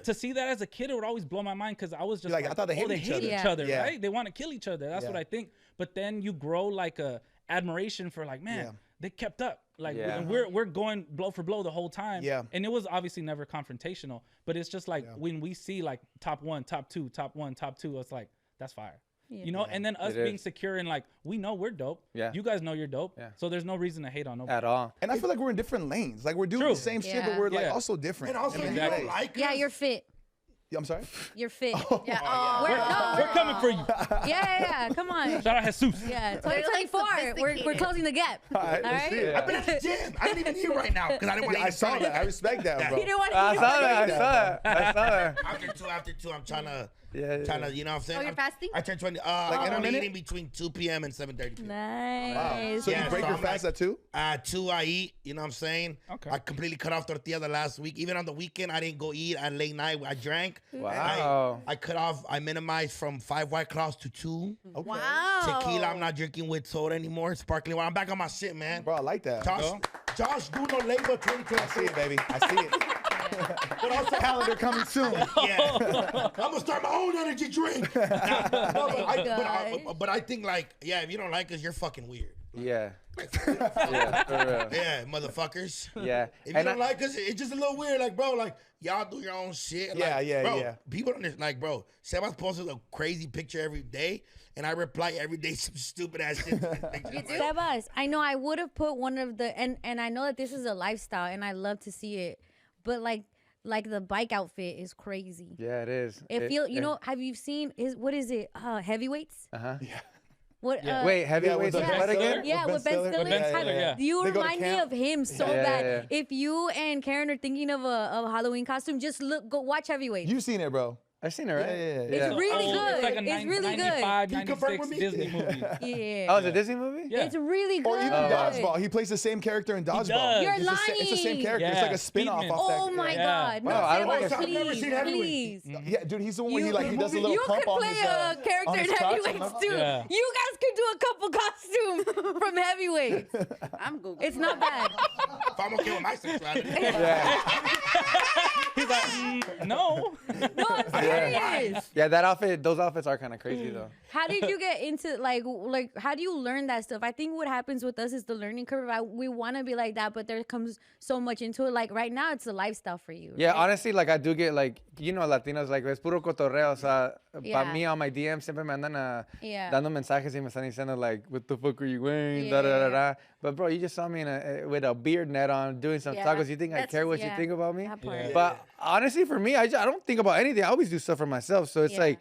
To see that as a kid, it would always blow my mind because I was just like I thought they hate each other, right? They want to kill each other. That's what I think. But then you grow like a admiration for like, man, they kept up. Like and we're going blow for blow the whole time. Yeah. And it was obviously never confrontational, but it's just like when we see like top one, top two, top one, top two, it's like that's fire. You know, and then us being secure and like we know we're dope. Yeah. You guys know you're dope. Yeah. So there's no reason to hate on nobody at all. And I feel like we're in different lanes. Like we're doing the same shit, but we're like also different. And also, you don't like us. Yeah, you're fit. I'm sorry? You're fit. We're coming for you. Yeah. Come on. Shout out Jesus. Yeah, 2024. We're closing the gap. All right. I've been at the gym. I didn't even eat right now because I didn't want to eat. I saw that. I respect that, bro. You didn't want to eat. I saw that. After two, I'm trying to, you know what I'm saying? Oh, you're fasting? I turned 20. I'm eating between 2 p.m. and 7:30 p.m. Nice. Wow. So you break your fast at 2? At 2, I eat. You know what I'm saying? Okay. I completely cut off tortilla the last week. Even on the weekend, I didn't go eat. At late night, I drank. Wow. I cut off. I minimized from 5 White Claws to 2. Okay. Wow. Tequila, I'm not drinking with soda anymore. Sparkling water. I'm back on my shit, man. Bro, I like that. Josh, do no labor 2020. I see it, baby. I see it. But also calendar coming soon. Yeah. I'm gonna start my own energy drink. But I think like, if you don't like us, you're fucking weird. Yeah. For real. Yeah, motherfuckers. Yeah. If you don't like us, it's just a little weird. Like, bro, like y'all do your own shit. Yeah. People don't like, bro. Sebas posts a crazy picture every day, and I reply every day some stupid ass shit. Sebas, I know I would have put one of the and I know that this is a lifestyle, and I love to see it, but like the bike outfit is crazy. Yeah, it is. Have you seen what is it? Heavyweights? Yeah. What? Wait, heavyweights with what again? Yeah, with Ben Stiller. You remind me of him so bad. Yeah. If you and Karen are thinking of a Halloween costume, just go watch Heavyweights. You've seen it, bro. I've seen it, right? It's really good. It's like a really 95, 96 Disney movie. Yeah. Oh, it's a Disney movie? Yeah. It's really good. Or even Dodgeball. He plays the same character in Dodgeball. You're lying. It's the same character. It's like a spin-off off that. Oh my God. No, I've never seen please. Yeah, dude, he's the one where he does a little pump on his You could play a character in Heavyweights too. Yeah. You guys could do a couple costumes from Heavyweights. I'm Googling. It's not bad. If I'm okay with my sexuality. He's like, no. No, I'm serious. Yeah, those outfits are kind of crazy though. How did you get into like how do you learn that stuff? I think what happens with us is the learning curve. We want to be like that, but there comes so much into it. Like right now, it's a lifestyle for you. Yeah, honestly, like I do get like, Latinos, like es puro cotorreo. O sea, para mí on my DM siempre me andan dando mensajes y me están diciendo like, what the fuck are you wearing? Da, da, da, da. But bro, you just saw me with a beard net on doing some tacos. You think I care what you think about me? But honestly, for me, I don't think about anything. I always do stuff for myself. So it's like,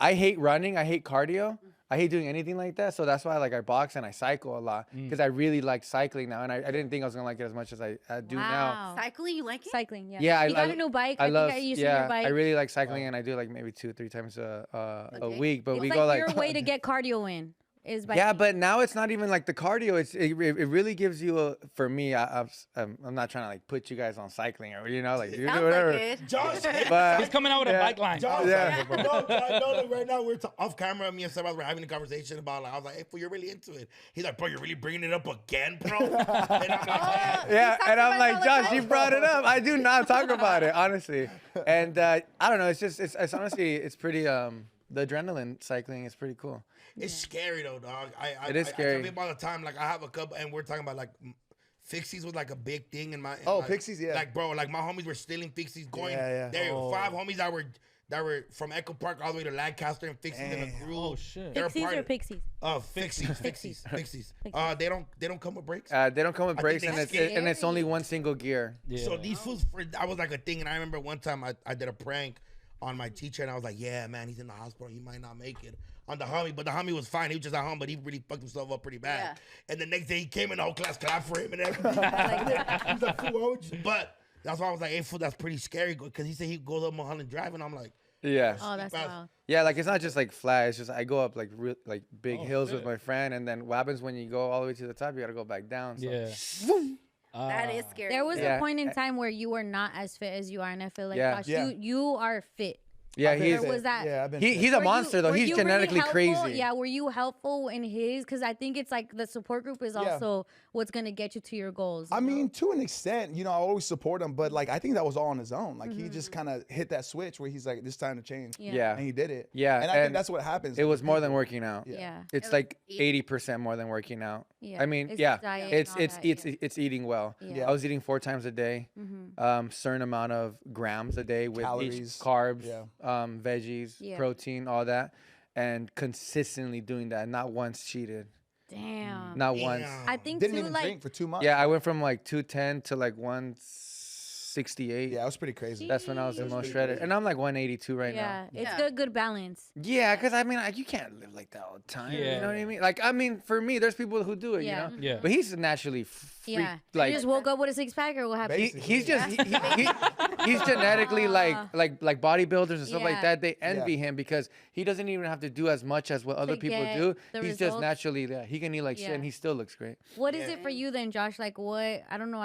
I hate running. I hate cardio. I hate doing anything like that. So that's why I box and I cycle a lot because I really like cycling now. And I didn't think I was going to like it as much as I do now. Cycling, you like it? Cycling, yeah. Yeah, you got a new bike. I think I used your bike. I really like cycling and I do like maybe 2-3 times a week. But it's we like go like your way to get cardio in. Is by yeah, but now it's not even like the cardio. It really gives you for me. I'm not trying to like put you guys on cycling or you know like you do whatever. Like Josh, but he's coming out with a bike line. Josh, no, like, right now we're off camera. Me and Sebas were having a conversation about like I was like, hey, fool, you're really into it. He's like, bro, you're really bringing it up again, bro. And I'm like, yeah, and I'm like, Josh, you brought it up. I do not talk about it honestly, and I don't know. It's honestly it's pretty. The adrenaline cycling is pretty cool. It's scary though, dog. It is scary. I tell people all the time, like I have a couple, and we're talking about like fixies was like a big thing in my. Pixies, yeah. Like bro, like my homies were stealing fixies, going yeah. there. 5 homies that were from Echo Park all the way to Lancaster and fixies in a crew. Oh shit. Pixies or pixies? Fixies. They don't come with brakes. They don't come with brakes, and it's only one single gear. Yeah. So these fools, I was like a thing, and I remember one time I did a prank on my teacher, and I was like, yeah, man, he's in the hospital. He might not make it. On the homie, but the homie was fine. He was just at home, but he really fucked himself up pretty bad. Yeah. And the next day, he came in, the whole class clapped for him and everything. He's like, fool, but that's why I was like, hey, fool, that's pretty scary, because he said he goes up Mulholland Drive, and I'm like, yeah. Oh, that's wild. Yeah, like it's not just like flat. It's just I go up like big hills with my friend, and then what happens when you go all the way to the top? You gotta go back down. So. Yeah. That is scary. There was a point in time where you were not as fit as you are, and I feel like Josh, you are fit. Yeah, he's a monster though. He's genetically crazy. Yeah, were you helpful in his? Because I think it's like the support group is also what's gonna get you to your goals. I mean, to an extent, I always support him, but like I think that was all on his own. Like he just kind of hit that switch where he's like, "This time to change." Yeah, and he did it. Yeah, and I think that's what happens. It was more than working out. Yeah, it's like 80% more than working out. Yeah, I mean, it's eating well. Yeah, I was eating 4 times a day, certain amount of grams a day with calories, each carbs, veggies, protein, all that, and consistently doing that. Not once cheated. Damn. Not once. I think didn't even drink for 2 months. Yeah, I went from like 210 to like 168. Yeah, it was pretty crazy. That's when I was the most shredded, and I'm like 182 right now. Yeah, it's good balance. Yeah, because I mean, like, you can't live like that all the time. Yeah. You know what I mean? Like, I mean, for me, there's people who do it. You know. Yeah. But he's naturally. Yeah. Like, you just woke up with a 6-pack, or what happened? He's just he's genetically like bodybuilders and stuff like that. They envy him because he doesn't even have to do as much as what other people do. He's just naturally there. He can eat like shit, and he still looks great. What is it for you then, Josh? Like, what? I don't know.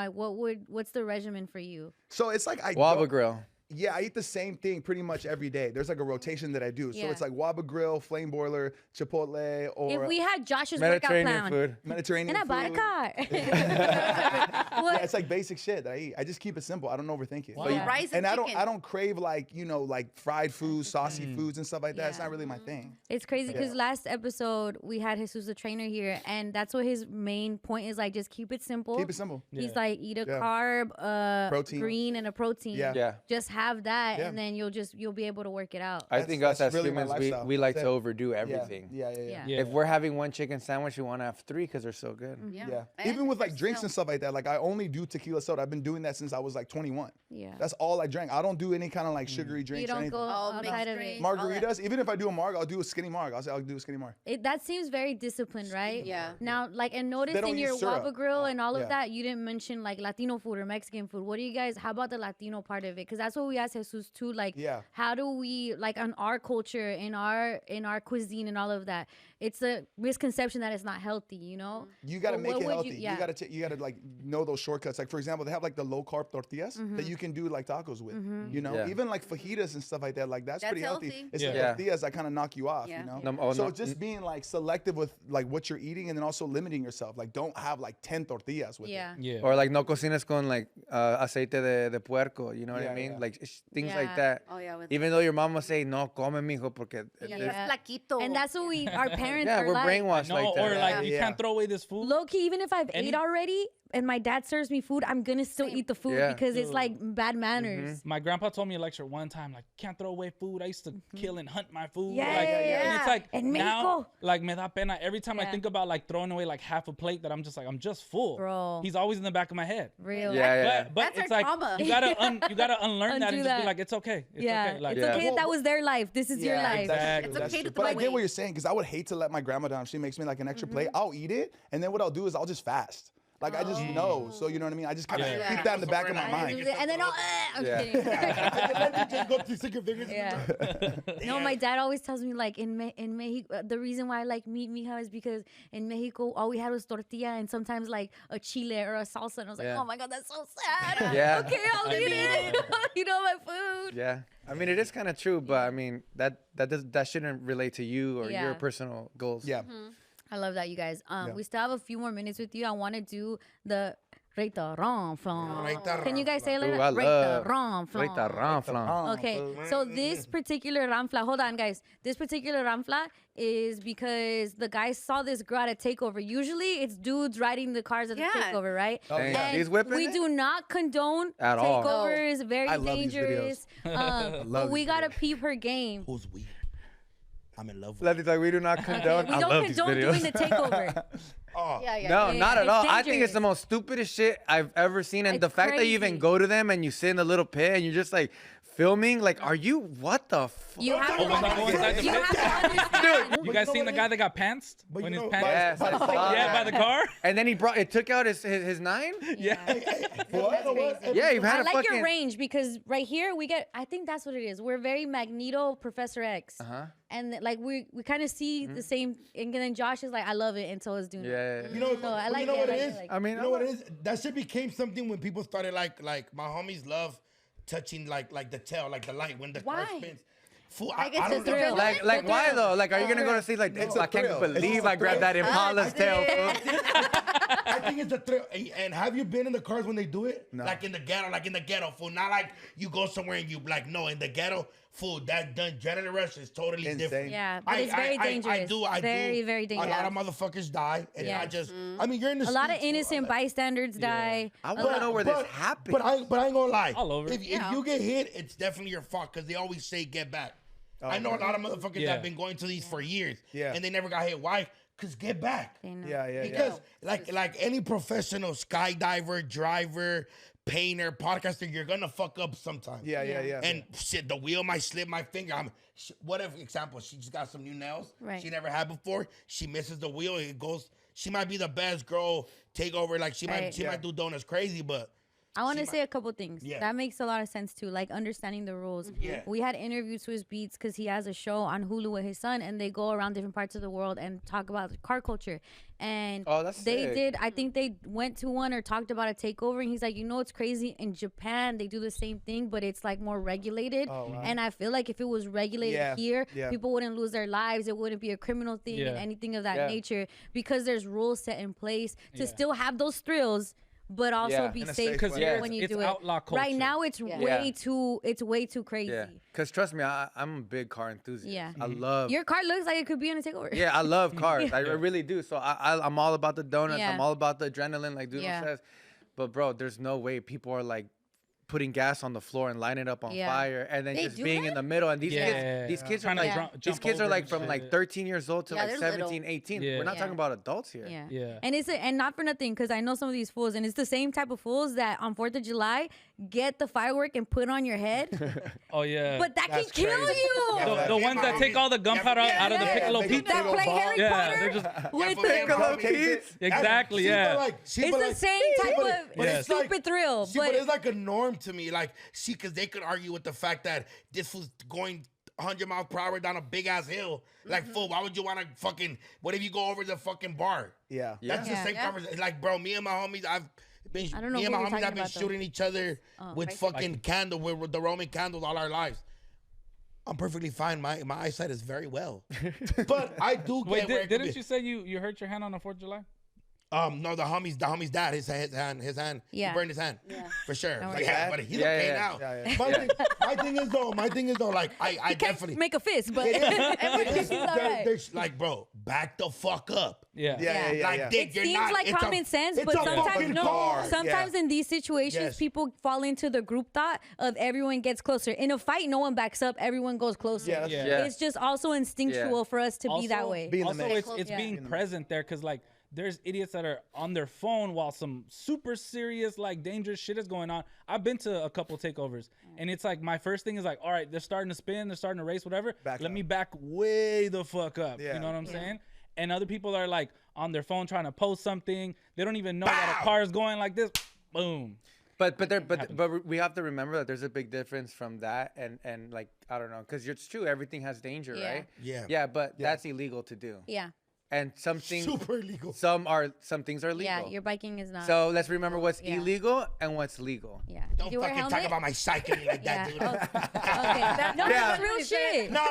What's the regimen for you? So it's like Waba Grill. Yeah, I eat the same thing pretty much every day. There's like a rotation that I do. So it's like Waba Grill, Flame Broiler, Chipotle, or if we had Josh's workout plan. Mediterranean food. And a car. Yeah, it's like basic shit that I eat. I just keep it simple. I don't overthink it. Wow. Rice and chicken. I don't crave like, like fried foods, saucy foods and stuff like that. It's not really my thing. It's crazy because last episode we had Jesus the trainer here, and that's what his main point is, like, just keep it simple. Keep it simple. He's like, eat a carb, protein, green, and a protein. Yeah. Just have that, and then you'll be able to work it out. I think us as humans, we like to overdo everything. Yeah. If we're having one chicken sandwich, we want to have 3 because they're so good. Yeah. Even with like drinks and stuff like that, like I only do tequila soda. I've been doing that since I was like 21. Yeah. That's all I drank. I don't do any kind of like sugary drinks. You don't go outside of it. Margaritas. Even if I do a marg, I'll do a skinny marg. I'll do a skinny marg. That seems very disciplined, right? Yeah. Now, like, and notice in your Waba Grill and all of that, you didn't mention like Latino food or Mexican food. What do you guys? How about the Latino part of it? Because that's what we asked Jesus too. Like, how do we, like, on our culture, in our cuisine and all of that, it's a misconception that it's not healthy. You gotta make it healthy. You gotta like know those shortcuts. Like, for example, they have like the low carb tortillas that you can do like tacos with. Even like fajitas and stuff like that. Like that's pretty healthy. It's the tortillas that kind of knock you off. So just being like selective with like what you're eating, and then also limiting yourself. Like, don't have like 10 tortillas with it. Or like no cocinas con like aceite de puerco. You know what I mean? Like things like that. Oh, yeah, even though your mom will say no come mijo porque and that's what our parents we're like. brainwashed like that. Or like you can't throw away this food. Low key, even if I've ate already, and my dad serves me food, I'm gonna still eat the food because it's like bad manners. My grandpa told me a lecture one time, like, can't throw away food. I used to kill and hunt my food. Yeah, And it's like in now, Mexico. like, me da pena. Every time I think about like throwing away like half a plate, that I'm just full. Bro. He's always in the back of my head. Real. But That's it's our like trauma. you gotta unlearn that Undo and just that. be like, it's okay. It's okay. Like, it's okay that was their life. This is your life. Exactly. It's okay to But I throw get what away. you're saying, because I would hate to let my grandma down. If she makes me like an extra plate, I'll eat it, and then what I'll do is I'll just fast. Like, I just know. So, you know what I mean? I just kind of keep that in the back of my mind. And then I'm kidding. Just go to stick your fingers. No, my dad always tells me like in Mexico, the reason why I like meat mija is because in Mexico all we had was tortilla and sometimes like a chile or a salsa, and I was like, oh my god, that's so sad. Okay, I'll eat it. You know, my food. Yeah, I mean it is kind of true, but I mean that shouldn't relate to you or your personal goals. Yeah. I love that, you guys. We still have a few more minutes with you. I want to do the Ranfla. Can you guys say it like that? Ranfla. Okay, so this particular Ranfla, hold on, guys. This particular Ranfla is because the guys saw this girl at a takeover. Usually, it's dudes riding the cars at the takeover, right? And he's whipping we it? do not condone At all. takeovers. Very I love these dangerous. But we gotta peep her game. Who's we? I'm in love with Letty's like, we do not condone. We don't condone doing the takeover. No, not at all. It's I think dangerous. it's the most stupidest shit I've ever seen. And It's the fact that you even crazy. go to them and you sit in the little pit and you're just like filming, like, are you, what the fuck? You have to when they go inside the you pit? have to understand. You guys seen the guy that got pantsed But when you his know- pants? Yes, I saw Yeah, by that. the car. And then it took out his nine? Yeah. Yeah, you've had I a like fucking. your range because right here we get. I think that's what it is. We're very Magneto, Professor X, and like we kind of see the same. And then Josh is like, I love it, and so is Duna. Yeah. You know, So I like you know it, what I it like is? it, like- I mean, You know what it is? That shit became something when people started like my homies love touching like the tail, like the light when the car Why? spins. Fool, Like, I it's a don't give a thrill. fuck. Like why though? Like, are you gonna go to see like? It's Oh, a I can't thrill. believe It's a I grabbed that thrill. Impala's tail. Fool. I think it's a thrill. And have you been in the cars when they do it? No. Like in the ghetto, fool. Not like you go somewhere and you like, no, in the ghetto, fool, that adrenaline rush is totally Insane. different. Yeah, but it's very dangerous. I Very, do. very dangerous. A lot of motherfuckers die. And Yeah. I mean, you're in the A lot of streets, fool. innocent bystanders die. I want to know where this happened. But I ain't gonna lie. All over. If you get hit, it's definitely your fault because they always say get back. I know a lot of motherfuckers that have been going to these for years, and they never got hit. Why? Because get back. Because like any professional skydiver, driver, painter, podcaster, you're gonna fuck up sometime. Yeah. And shit, the wheel might slip my finger. What if, example, she just got some new nails Right. she never had before. She misses the wheel. It goes. She might be the best girl takeover. Like she might do donuts crazy, but. I want to say a couple things. Yeah. That makes a lot of sense too, like understanding the rules. Yeah. We had interviews with Beats because he has a show on Hulu with his son, and they go around different parts of the world and talk about car culture. And they did. I think they went to one or talked about a takeover, and he's like, you know, it's crazy. In Japan, they do the same thing, but it's like more regulated. And I feel like if it was regulated here, people wouldn't lose their lives. It wouldn't be a criminal thing and anything of that nature because there's rules set in place to still have those thrills. But also be safe when you do it. Outlaw culture. Right now, it's way too crazy. Yeah, because trust me, I'm a big car enthusiast. Yeah. I love. Your car looks like it could be on a takeover. Yeah, I love cars. I really do. So I'm all about the donuts. Yeah. I'm all about the adrenaline, like Doodle Yeah. says. But bro, there's no way people are like putting gas on the floor and lighting it up on fire, and then They just do being that? in the middle. And these kids are Trying to like jump these kids are over like and from shit. like 13 years old to Yeah, like they're 17, little. 18. Yeah. We're not talking about adults here. Yeah. And not for nothing, because I know some of these fools, and it's the same type of fools that on 4th of July get the firework and put on your head. Oh yeah. But that can kill crazy. you. the ones that take all the gunpowder out of the piccolo They pizza. That play Harry they're Potter just with for the Piccolo Pizza. exactly It's the same type of stupid thrill. See, but it's like a norm to me. Like, see, because they could argue with the fact that this was going 100 miles per hour down a big ass hill. Like, fool, why would you want to fucking? What if you go over the fucking bar? Yeah. That's the same conversation. Like, bro, me and my homies, I've been I don't know me and who my you're homies have talking been about, though. shooting each other with fucking candle with the Roman candles all our lives. I'm perfectly fine. My eyesight is very well, but I do. Wait, get didn't you say you hurt your hand on the 4th of July? No, the homie's dad, his hand, he burned his hand, for sure. Like, but he's okay now. My thing is though, like I Can't definitely make a fist, but everything's all right. there's like, bro, back the fuck up. Yeah. Like, Dick, It you're seems not, like it's common sense, but sometimes in these situations, people fall into the group thought of everyone gets closer. In a fight, no one backs up, everyone goes closer. It's just also instinctual for us to be that way. It's being present there, because like there's idiots that are on their phone while some super serious, like dangerous shit is going on. I've been to a couple takeovers, and it's like my first thing is like, all right, they're starting to spin, they're starting to race, whatever. Let me back way the fuck up. You know what I'm saying? And other people are like on their phone trying to post something. They don't even know that a car is going like this. Boom. But we have to remember that there's a big difference from that and like, I don't know, because it's true, everything has danger, right? Yeah, but that's illegal to do. Yeah. And some things super illegal. Some things are legal. Yeah, your biking is not. So let's remember what's illegal and what's legal. Yeah. Don't fucking talk about my cycling like that, dude. That's real shit. No,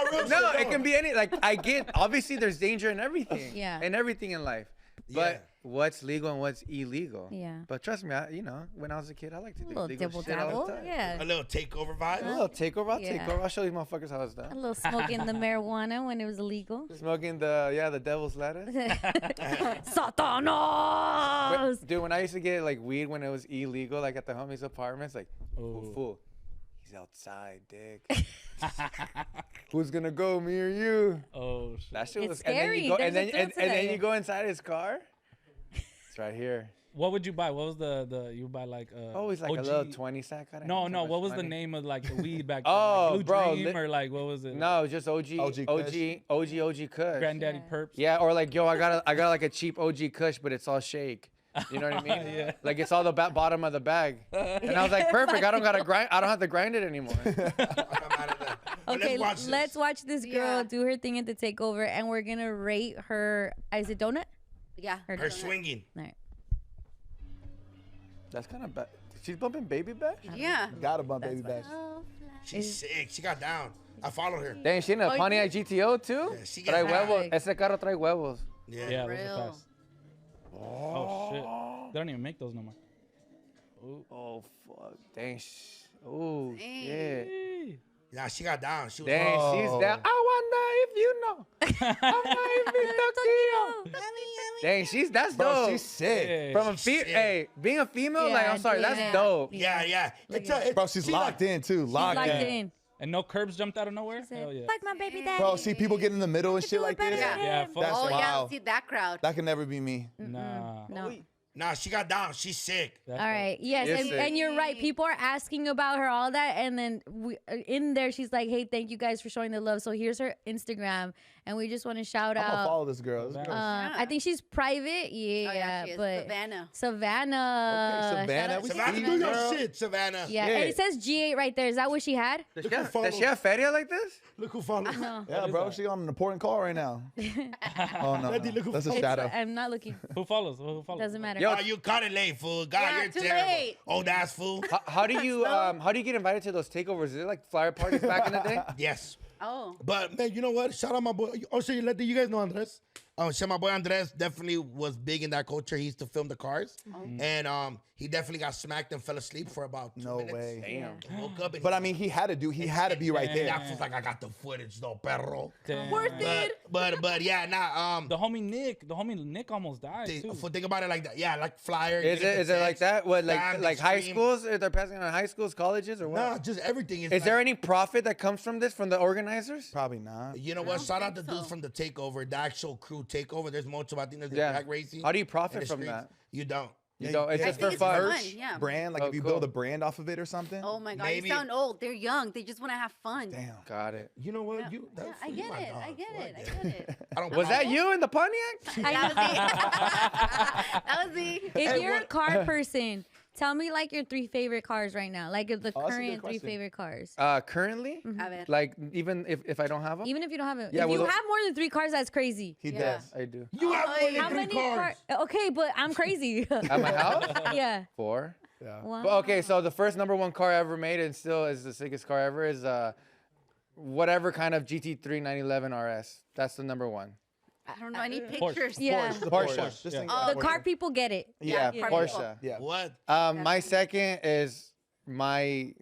it can be any. Like, I get, obviously there's danger in everything. Yeah. In everything in life. But what's legal and what's illegal. Yeah. But trust me, when I was a kid, I like to do legal shit all the time. A little takeover vibe. A little takeover. I'll take over. I'll show these motherfuckers how it's done. A little smoking the marijuana when it was illegal. Smoking the devil's lettuce. Satanas! Dude, when I used to get like weed when it was illegal, like at the homies' apartments, like, fool. He's outside, dick. Who's gonna go, me or you? Oh shit. That shit was scary. And then you go inside his car. It's right here. What would you buy? What was the you buy like always like OG? a little 20 sack. No. What was the name of like the weed back then? Oh, like Blue bro, Dream or like what was it? No, just OG Kush. Granddaddy Perps. Yeah, or like I got like a cheap OG Kush, but it's all shake. You know what I mean? Yeah. Like it's all the bottom of the bag. And I was like, perfect. I don't have to grind it anymore. Okay, let's watch this girl do her thing at the takeover, and we're gonna rate her. Is it donut? Yeah. Her swinging. All right. That's kind of bad. She's bumping Baby Bash? Yeah. Gotta bump Baby Bash. She's sick. She got down. I followed her. Dang, she in a Pontiac GTO too? Yeah, she Trae got huevos. Ese carro trae huevos. Yeah, those are fast. Oh shit. They don't even make those no more. Ooh. Oh fuck. Dang. Oh shit. Yeah, she got down. She was she's down. I wonder if you know. Dang, that's dope. She's sick. From being a female, like, I'm sorry, that's dope. Yeah. Bro, she's locked in too. Locked in. And no curbs jumped out of nowhere? Hell yeah. Fuck my baby daddy. Bro, see people get in the middle and shit like this? Yeah, That's wild. See that crowd. That can never be me. Nah. No. Nah, she got down. She's sick. All right. Yes, and you're right. People are asking about her, all that, and then in there, she's like, "Hey, thank you guys for showing the love." So here's her Instagram, and we just want to shout out. I'm gonna follow this girl. I think she's private. Yeah, she is. but Savannah. Okay, Savannah. Savannah, do your shit, Savannah. Yeah, and it says G8 right there. Is that what she had? Does she have feria like this? Look who follows. No. Yeah, bro, she on an important call right now. Oh no, that's a shadow. I'm not looking. Who follows? Who follows? Doesn't matter. Yo, you caught it late, fool. God, you're terrible. Late. Old ass fool. How do you get invited to those takeovers? Is it like flyer parties back in the day? Yes. Oh. But man, you know what? Shout out my boy. Also, Letty, you guys know Andres. So my boy Andres definitely was big in that culture. He used to film the cars, and he definitely got smacked and fell asleep for about 2 minutes. No way. Damn. Woke up and But I mean, he had to be right there. that was like, I got the footage, no perro. Worth it. But yeah, The homie Nick almost died too. Think about it like that. Yeah, like flyer. Is it like that? What, like high scream. schools? They're passing on high schools, colleges, or what? Nah, just everything. Is there any profit that comes from this from the organizers? Probably not. You know what? Shout out the dudes from the Takeover, the actual crew Takeover. There's much about there's drag racing. How do you profit from that? You don't. You don't. It's just for fun. Yeah. Brand, like if you build a brand off of it or something. Oh my God, Maybe. you sound old. They're young. They just want to have fun. Damn. Got it. You know what? Yeah. I get it. I get it. Was that you in the Pontiac? That was me. If you're a car person, tell me like your 3 favorite cars right now. Like the current 3 favorite cars. Currently? A ver. Like even if I don't have them? Even if you don't have it. Yeah, if you well, have more than 3 cars, that's crazy. He does. I do. You have more How than many 3 cars. Okay, but I'm crazy. At my house? Yeah. 4. Yeah. Wow. But okay, so the first #1 car I ever made and still is the sickest car ever is whatever kind of GT3 911 RS. That's the #1. I don't know. I need pictures. Yeah. Porsche. Just think The car people get it. Yeah, Yeah. Porsche. Yeah. What? My second is my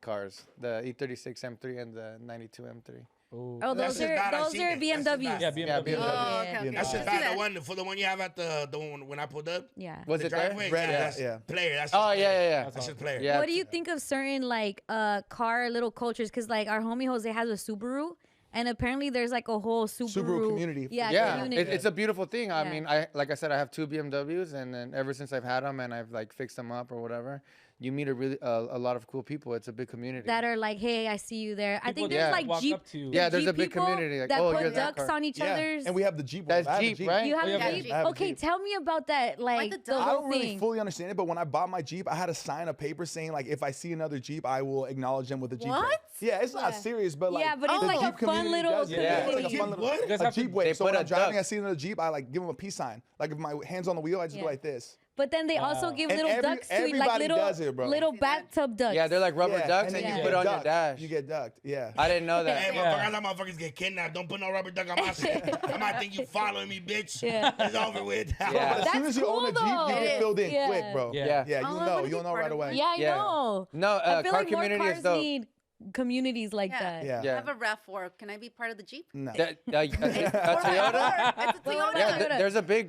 cars, the E36 M3 and the 92 M3. Oh, those are BMWs. Yeah, BMW. Oh, okay. That's just bad. The one you have at the one when I pulled up. Yeah. Was The it there? driveway. Yeah. That's player. That's Oh, just yeah, player. yeah, yeah. That's just player. Yeah. What do you think of certain like car little cultures? Because like our homie Jose has a Subaru, and apparently there's like a whole Subaru community. Yeah, community. it's a beautiful thing. I Yeah. mean, like I said, I have 2 BMWs, and then ever since I've had them and I've like fixed them up or whatever, you meet a lot of cool people. It's a big community. that are like, hey, I see you there. I think People there's that like walk Jeep. up to you. Yeah, there's Jeep a big people community, like, that oh, put you're that ducks car. on each Yeah, other's. and we have the Jeep. That's I have a Jeep, right? You have Oh, a yeah. Jeep? I have a Okay, Jeep. tell me about that. Like the I whole don't really thing. fully understand it, but when I bought my Jeep, I had to sign a paper saying like if I see another Jeep, I will acknowledge them with a Jeep. What? wave. Yeah, it's not serious, but like Yeah, but it's the like a Jeep fun community little does it. Yeah, it's like a community. fun little What? You guys a have to- Jeep wave. they So put when a I'm driving, duck. I see another Jeep, I like give them a peace sign. Like if my hands on the wheel, I just go like this. But then they also give And little ducks to eat, like everybody little does it, bro. little bathtub ducks. Yeah, they're like rubber Yeah, ducks, and then you get put it on your ducked. dash. You get ducked. Yeah. I didn't know that. Hey, Yeah. motherfuckers, let motherfuckers get kidnapped. Don't put no rubber duck on my shit. I might think you following me, bitch. Yeah. It's over with. Yeah. But as soon That's as you own a cool, Jeep, though. you It get is. filled in Yeah. quick, bro. Yeah. Yeah, Oh, I you'll wanna know. be You'll know part right of away. one. Yeah, I Yeah. know. No, I feel car like more community is cars dope. need communities like that. Yeah. I Yeah. have a RAV4. Can I be part of the Jeep? No. A It's Toyota? It's a Toyota. Yeah,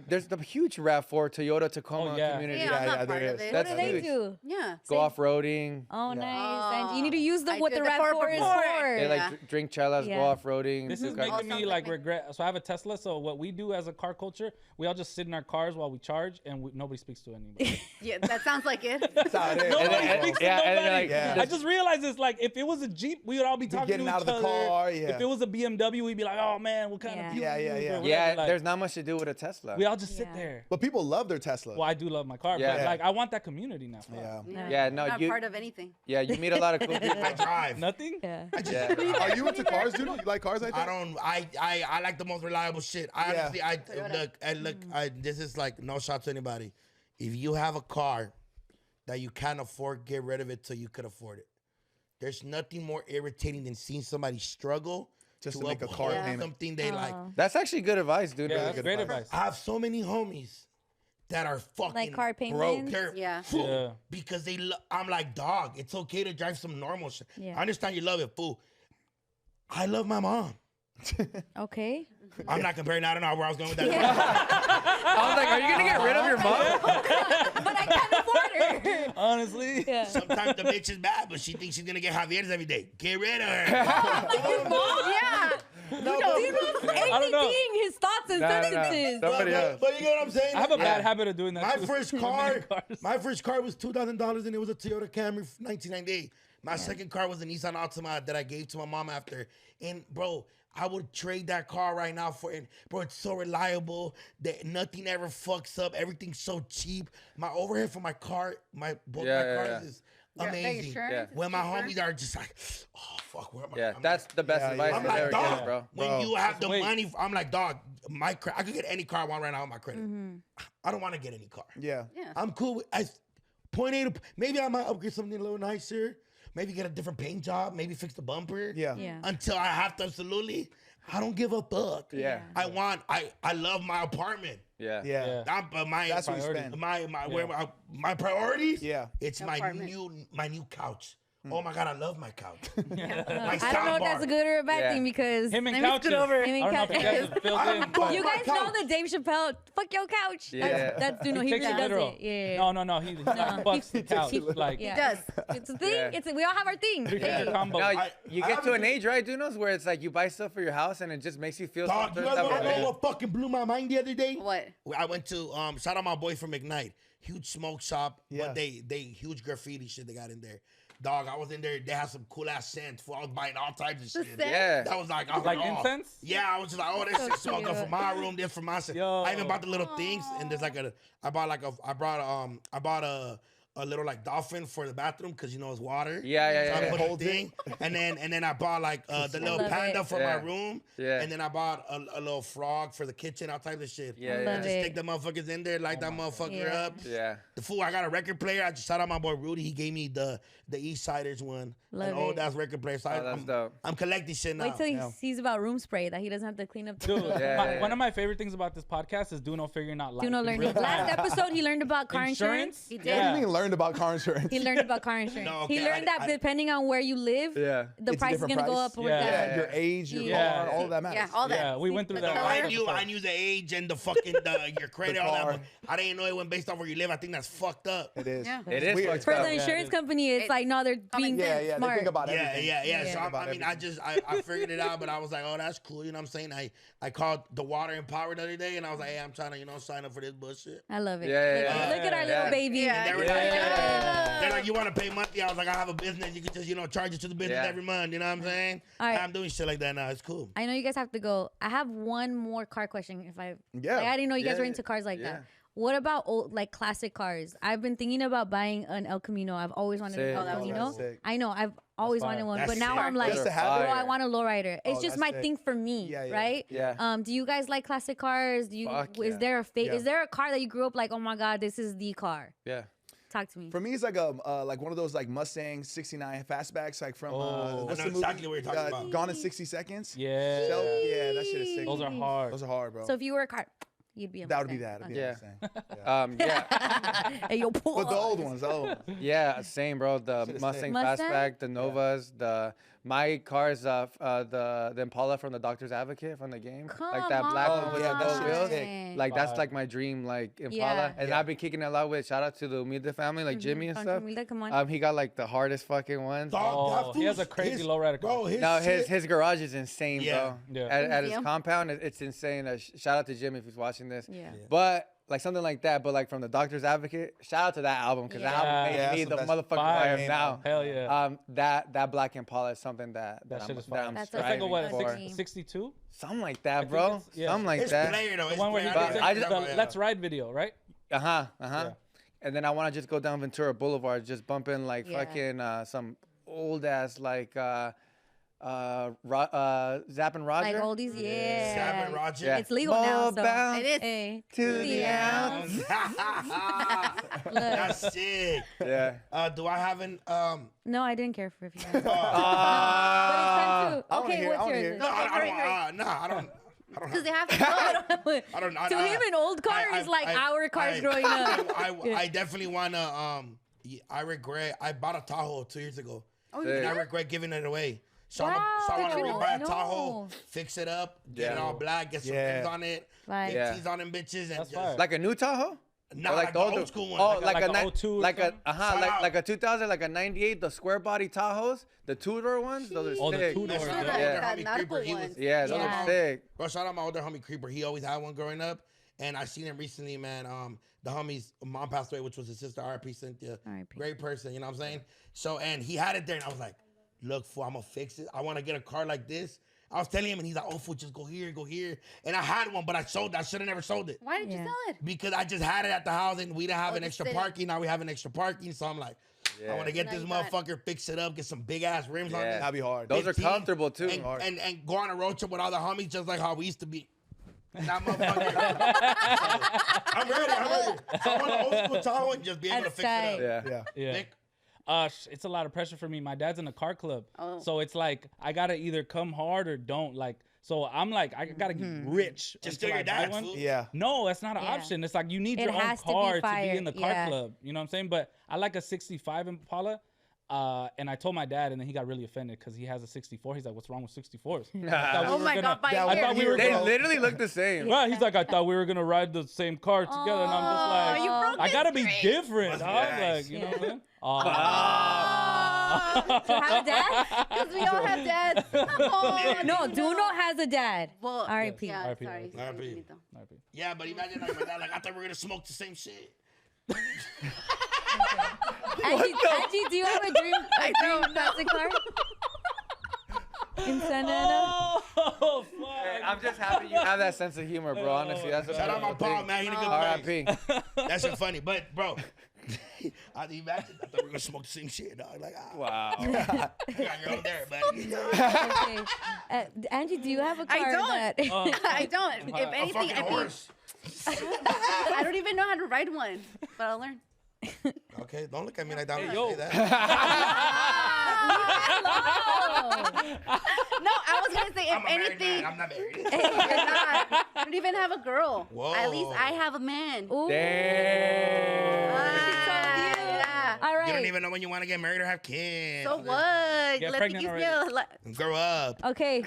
there's the huge RAV4 Toyota Tacoma Oh, yeah. community. Yeah, I'm Yeah, not there part of is. it. That's What do they huge. do? Yeah. Go off-roading. Oh, Yeah. nice. And you need to use I what did the the RAV4 is before. for. They like Yeah. drink chelas, Yeah. go off-roading. This is do making Sounds me like like me. regret. So I have a Tesla. So what we do as a car culture, we all just sit in our cars while we charge, and nobody speaks to anybody. Yeah, that sounds like it. That's how it is. Nobody then- speaks to yeah, and nobody. then, like, Yeah. I just realized this. Like, if it was a Jeep, we would all be talking getting to out each of the other. car, yeah. If it was a BMW, we'd be like, "Oh man, what kind Yeah. of people?" Yeah, you yeah, use?" yeah. Or whatever. Yeah, Like, there's not much to do with a Tesla. we all just sit Yeah. there. But people love their Tesla. Well, I do love my car, Yeah. but like I want that community now. Yeah. Yeah, no, I'm not you- part of anything. Yeah, you meet a lot of cool people. I drive. Nothing. Yeah. Yeah. Are you into cars, dude? You like cars like I that? don't. I like the most reliable shit. I Yeah. honestly, this is like no shot to anybody. If you have a car that you can't afford, get rid of it till you could afford it. There's nothing more irritating than seeing somebody struggle Just to make a car uphold payment. something they like. That's actually good advice, dude. Yeah, Really that's good great advice. advice. I have so many homies that are fucking Like car broke. payments? They're Yeah. full Yeah. because I'm like, dog, it's okay to drive some normal shit. Yeah. I understand you love it, fool. I love my mom. Okay. I'm not comparing. I don't know where I was going with that. I was like, are you gonna get rid of your mom? But I can't afford her. Honestly. Yeah. Sometimes the bitch is bad, but she thinks she's gonna get Javier's every day. Get rid of her. Yeah. No, but- I don't know. ACTing his thoughts and No, no, no. sentences. Somebody else. But you know what I'm saying? I have a Yeah. bad habit of doing that. My too. first Many car, cars. my first car was $2,000 and it was a Toyota Camry 1998. My second car was a Nissan Altima that I gave to my mom after. And bro, I would trade that car right now for it. Bro, it's so reliable that nothing ever fucks up. Everything's so cheap. My overhead for my car, both Yeah, my yeah, cars yeah. is amazing. Yeah. When my homies are just like, oh fuck, where am I? Yeah, I'm that's the best Yeah, advice yeah. I'm you like, ever dog, get, bro. when Bro, you have the wait. money, I'm like, dog, I could get any car I want right now on my credit. I don't want to get any car. Yeah. Yeah. I'm cool with point A to maybe I might upgrade something a little nicer. Maybe get a different paint job. Maybe fix the bumper. Yeah. Yeah. Until I have to absolutely, I don't give a fuck. Yeah. I love my apartment. Yeah. Yeah. Yeah. That's what you spend. My priorities. Yeah. It's my Apartment. new couch. Oh my god, I love my couch. My I don't know if that's a good or a bad Yeah. thing because Him and Let me couches. scoot over. Him and I don't know if you guys have filled in. but you guys my know couch. that Dave Chappelle, fuck your couch. Yeah. That's you know, He he takes really it does literal. it. Yeah. No. He fucks the couch. Like, Yeah. He does. It's a thing. Yeah. We all have our thing. it's Hey. a combo. No, I you have get to a an age, right, Dunos, where it's like you buy stuff for your house and it just makes you feel Dog, you something. guys want to type know of- what fucking blew my mind the other day? What? I went to shout out my boy from McKnight, huge smoke shop. Yeah. But they huge graffiti shit they got in there. Dog, I was in there. They had some cool ass scents. I was buying all types of shit. scent? Yeah. That was like, I was Like oh. incense? Yeah, I was just like, oh, this shit smell good cute. for my room. This for my shit. Yo. I even bought the little things, and there's like I bought a little like dolphin for the bathroom because you know it's water. Yeah, yeah, So I yeah. put Holds the thing, and then I bought like the little love panda it. for Yeah. my room. Yeah. And then I bought a little frog for the kitchen, all types of shit. Yeah, I yeah. love Just it. stick the motherfuckers in there, light that motherfucker Yeah. up. Yeah. The fool, I got a record player. I just shout out my boy Rudy. He gave me the East Siders one. Love an it. old ass record player. So Oh, that's dope. I'm collecting shit now. Wait till he sees about room spray that he doesn't have to clean up. Dude, Yeah. one of my favorite things about this podcast is Duno figuring out life. Do not in learn. real time. Last episode, he learned about car insurance. He did. Yeah. What do you mean learned about car insurance. He learned about car insurance. No, He okay, learned that depending on where you live, the It's a price is different gonna go price. up or down. Yeah, your age, your car, all that matters. Yeah, all that. Yeah, we went through that. I knew the age and the fucking your credit, all that. But I didn't know it went based off where you live. I think that's fucked up. It is. Yeah. It is Weird. fucked For up. the insurance company, it's like, no, they're being They smart. think about everything. Yeah. So I mean, I figured it out, but I was like, oh, that's cool. You know what I'm saying? I called the Water and Power the other day, and I was like, hey, I'm trying to, sign up for this bullshit. I love it. Yeah. Look at our little baby. Yeah. They were they're like, you want to pay monthly? I was like, I have a business. You can just, charge it to the business every month. You know what I'm saying? All right. I'm doing shit like that now. It's cool. I know you guys have to go. I have one more car question. I didn't know you guys were into cars like that. What about old, like classic cars? I've been thinking about buying an El Camino. I've always wanted an El Camino. I know. I've always wanted one, but now I'm like, I want a lowrider. It's just my thing for me, right? Yeah. Do you guys like classic cars? Is there a is there a car that you grew up like, oh my god, this is the car? Yeah. Talk to me. For me, it's like one of those like Mustang '69 fastbacks, like from what's the movie? Exactly what you're talking about. Gone in 60 Seconds. Yeah. Yeah, that shit is sick. Those are hard. Those are hard, bro. So if you were a car, you'd be a That would Mustang. be that. Okay. Yeah. Hey, yo, pull But the up. old ones, Yeah, same, bro. The Mustang Fastback, the Novas, my car's the Impala from the Doctor's Advocate from the game, like that black one with the gold wheels. Like that's like my dream, like Impala. And I've been kicking it a lot with. Shout out to the Humilde family, like Jimmy and stuff. Come on. He got like the hardest fucking ones. He has a crazy lowrider. Bro, his garage is insane, bro. Yeah. At his compound, it's insane. Shout out to Jimmy if he's watching this. Yeah. But like something like that, but like from the Doctor's Advocate, shout out to that album because that album made me the motherfucker I am now. Hell yeah. That Black Impala is something that shit is I'm That's striving like a what, for. 62? Something like that, bro. Something like that. Player, though. The one where he did the Let's Ride video, right? Yeah. And then I want to just go down Ventura Boulevard, just bumping like fucking some old ass like Zapp and Roger. Like oldies, Zapp and Roger. Yeah. It's legal now, so bound it is. Hey. to the ounce. That's sick. Yeah. Do I have an No, I didn't care for if you. But it's I time wanna to. Okay, hear, what's I wanna yours? hear. No, I don't. Because they have to go. I don't. To him, an old car is like our cars growing up. I definitely wanna. I regret. I bought a Tahoe 2 years ago, and I regret giving it away. So I want to buy a Tahoe, fix it up, get it all black, get some things on it, get tees on them bitches, and just like a new Tahoe. Not like the old school one. Oh, like a 02 like a 2000, like a 98, the square body Tahoes, the two-door ones. Those are sick. The two-door. Yeah, those are sick. Bro, shout out my older homie Creeper. He always had one growing up, and I seen him recently, man. The homie's mom passed away, which was his sister, R.I.P. Cynthia. Great person, you know what I'm saying? So, and he had it there, and I was like, look, fool, I'm gonna fix it. I want to get a car like this. I was telling him, and he's like, oh, fool, just go here, go here. And I had one, but I sold it. I should have never sold it. Why did you sell it? Because I just had it at the house, and we didn't have an extra parking. Now we have an extra parking, so I'm like, I want to get this motherfucker, fix it up, get some big-ass rims on it. That'd be hard. Those are comfortable, too. And go on a road trip with all the homies, just like how we used to be. That motherfucker. I'm ready. I want an old school Tahoe and just be able to fix it up. Yeah. Nick? It's a lot of pressure for me. My dad's in a car club, so it's like I gotta either come hard or don't. Like, so I'm like, I gotta get rich. Just steal your dad's food. Yeah. No, that's not an option. It's like you need your own car to be in the car club. You know what I'm saying? But I like a 65 Impala. And I told my dad, and then he got really offended because he has a 64. He's like, "What's wrong with 64s?" Oh my God! I thought we were. They literally look the same. Well, he's like, "I thought we were gonna ride the same car together," and I'm just like, "I gotta be different." I was like, you know what I'm saying? To have a dad? Because we all have dads. Oh, No, Duno has a dad. Well, R.I.P. Yeah, R.I.P. sorry. R.I.P. Yeah, but imagine like my dad, like I thought we were gonna smoke the same shit. Angie, do you have a dream classic car? In Santa Ana? Oh, fuck. I'm just happy you have that sense of humor, bro. Honestly, that's a Shout out my pa, man. He in a good R.I.P. That's so funny, but bro. I imagine I thought we were gonna smoke the same shit, dog. Like, wow. You got your own there, buddy. Okay. Angie, do you have a car? I don't. I don't. If A anything, fucking horse. I don't even know how to ride one, but I'll learn. Okay, don't look at me like that. Yo. Say that. No, I was gonna say if I'm a married anything. man. I'm not married. You're not. I don't even have a girl. Whoa. At least I have a man. Ooh. Damn. Yeah. right. You don't even know when you want to get married or have kids. So what? Get Let pregnant the already. Grow up. Okay,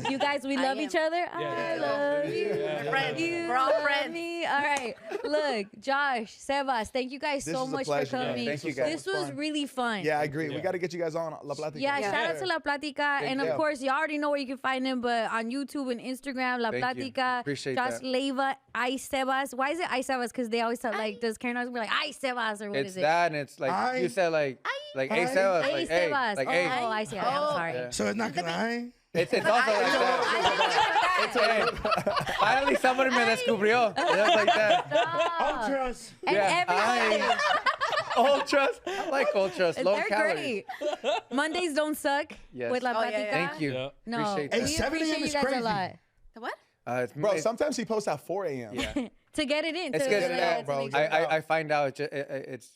you guys, we love each other. I love you. Friends. You We're all love friends. me. All right, look, Josh, Sebas, thank you guys This so was a much for pleasure. coming. Thank you guys. This was really fun. Yeah, I agree. We got to get you guys on La Platica. Yeah, shout out to La Platica. And of you. course, you already know where you can find him, but on YouTube and Instagram, La Thank you. Platica. Appreciate Josh that. Leiva, I Sebas. Why is it I Sebas? Because they always tell, like, does Karen always be like, I Sebas, or what It's is it? that, and it's like you said, like hey Sebas, Hey like hey, Sebas. like Oh, hey. I see. I'm sorry. Yeah. So it's not gonna lie. It's also like that. Hey, finally somebody me descubrió. Just like that. Ultras. And everybody. Ultras. I like ultras. Low They're calories. great. Mondays don't suck Yes. with La Oh, yeah, Platica. yeah. Thank you. Yeah. No, Appreciate Hey, that. we 7 appreciate a.m. you is guys a crazy. lot. What? It's, Bro, sometimes he posts at 4 a.m. yeah. To get it in. It's to good. like, Yeah, to bro. make sure. I find out it's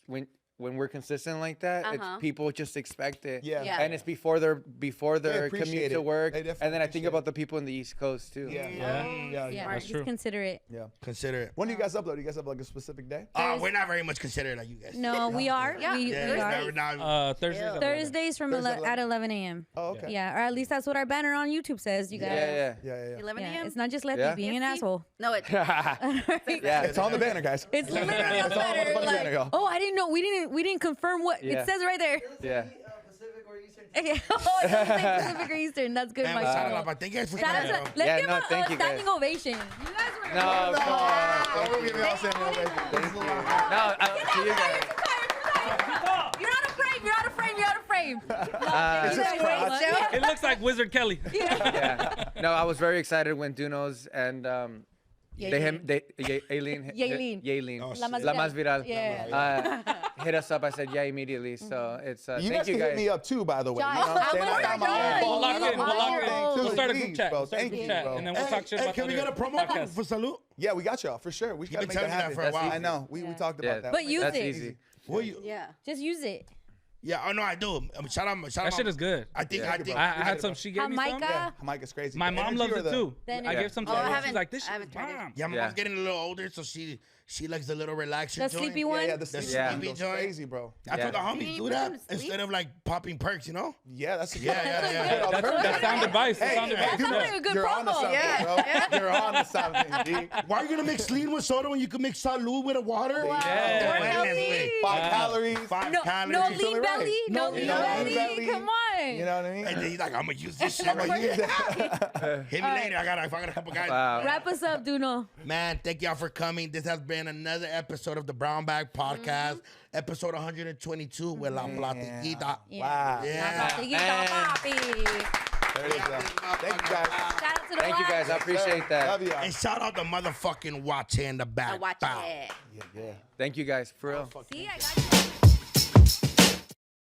when we're consistent like that, it's people just expect it. Yeah. Yeah. And it's before their appreciate commute to it. work. They definitely And then I think appreciate about the people in the East Coast too. Yeah. Yeah, That's just true. consider it. Yeah. Consider it. When do you guys upload? Do you guys have like a specific day? We're not very much considered like you guys. No, we are. Yeah. We Yeah, are. we're not. Thursdays. at 11. Thursdays from Thursday at 11 a.m. Oh, okay. Yeah, or at least that's what our banner on YouTube says, you guys. Yeah. 11 Yeah, a.m. it's not just Letty Yeah. being an PST? asshole. No, it's Yeah. It's on the banner, guys. It's literally on the It's all on the banner. fucking Like, banner, y'all. oh, I didn't know. We didn't confirm what Yeah. it says right there. Yeah. Oh, it doesn't say Pacific or Eastern. That's good, Man, my shout girl. out, thank you guys for Shout coming, out bro. to, let's Yeah, give no, a thank you, guys. standing ovation. You guys were No, come on. Oh, we'll give you all standing ovation. Thank you. No, to you guys. You're out of frame. You're out of frame. You're out of frame. No, It's thank you just very crotch. much. It looks like Wizard Kelly. Yeah. No, I was very excited when Dunos and Yailin. La más viral. Yeah. Hit us up. I said yeah immediately. So it's You thank guys you can hit guys. me up too, by the way. Josh, You know what I'm saying? I I got my wanna own We'll lock in. We'll lock in. thing, too. We'll start a Please, group chat. bro. We'll start a Thank group you, chat, bro. and then we'll talk shit about Can we get a promo code podcast. for Salud? Yeah, we got y'all for sure. We got to been make that telling me that happen. for a while. I know. We talked about that. But use That's it. easy. Will you? yeah. Just use it. Yeah. Oh no, I do. Shout out. That shit is good. I think. I had some. She gave me some. Yeah, Micah's crazy. My The mom energy loves or it the- too. Then I it- gave some to I her. She's haven't- like, this I shit haven't is tried it. bomb. Yeah, my Yeah. mom's getting a little older, so she likes the little relaxing The joint. sleepy Yeah, one. yeah, the sleepy Yeah. one goes Joint. crazy, bro. I told the You homies ain't do put that them to sleep? instead of like popping perks, you know? Yeah, that's a Yeah, yeah, yeah. That's sound advice. That's sound advice. That sounds like a good You're on to promo. something, Yeah. bro. You're on to something, G. Why are you gonna mix lean with soda when you can mix salud with a water? Yeah. More Wellness healthy. with 5 calories. 5 No, calories. no feel lean it right. belly. No No lean lean belly. belly. Come on. You know what I mean? And then he's like, I'm gonna use this shit. I'm right gonna use here. that. Hit me later. I got a couple guys. Wow. Wrap us up, Duno. Man, thank y'all for coming. This has been another episode of the Brown Bag Podcast, episode 122 with La Platiquita. Wow. Yeah. Platiquita, papi. There you go. Thank you, guys. Shout out to the Thank you guys. I appreciate that. Love y'all. And shout out the motherfucking watch in the back. I watch Bow. it. Yeah. Thank you guys for real. See, I got you.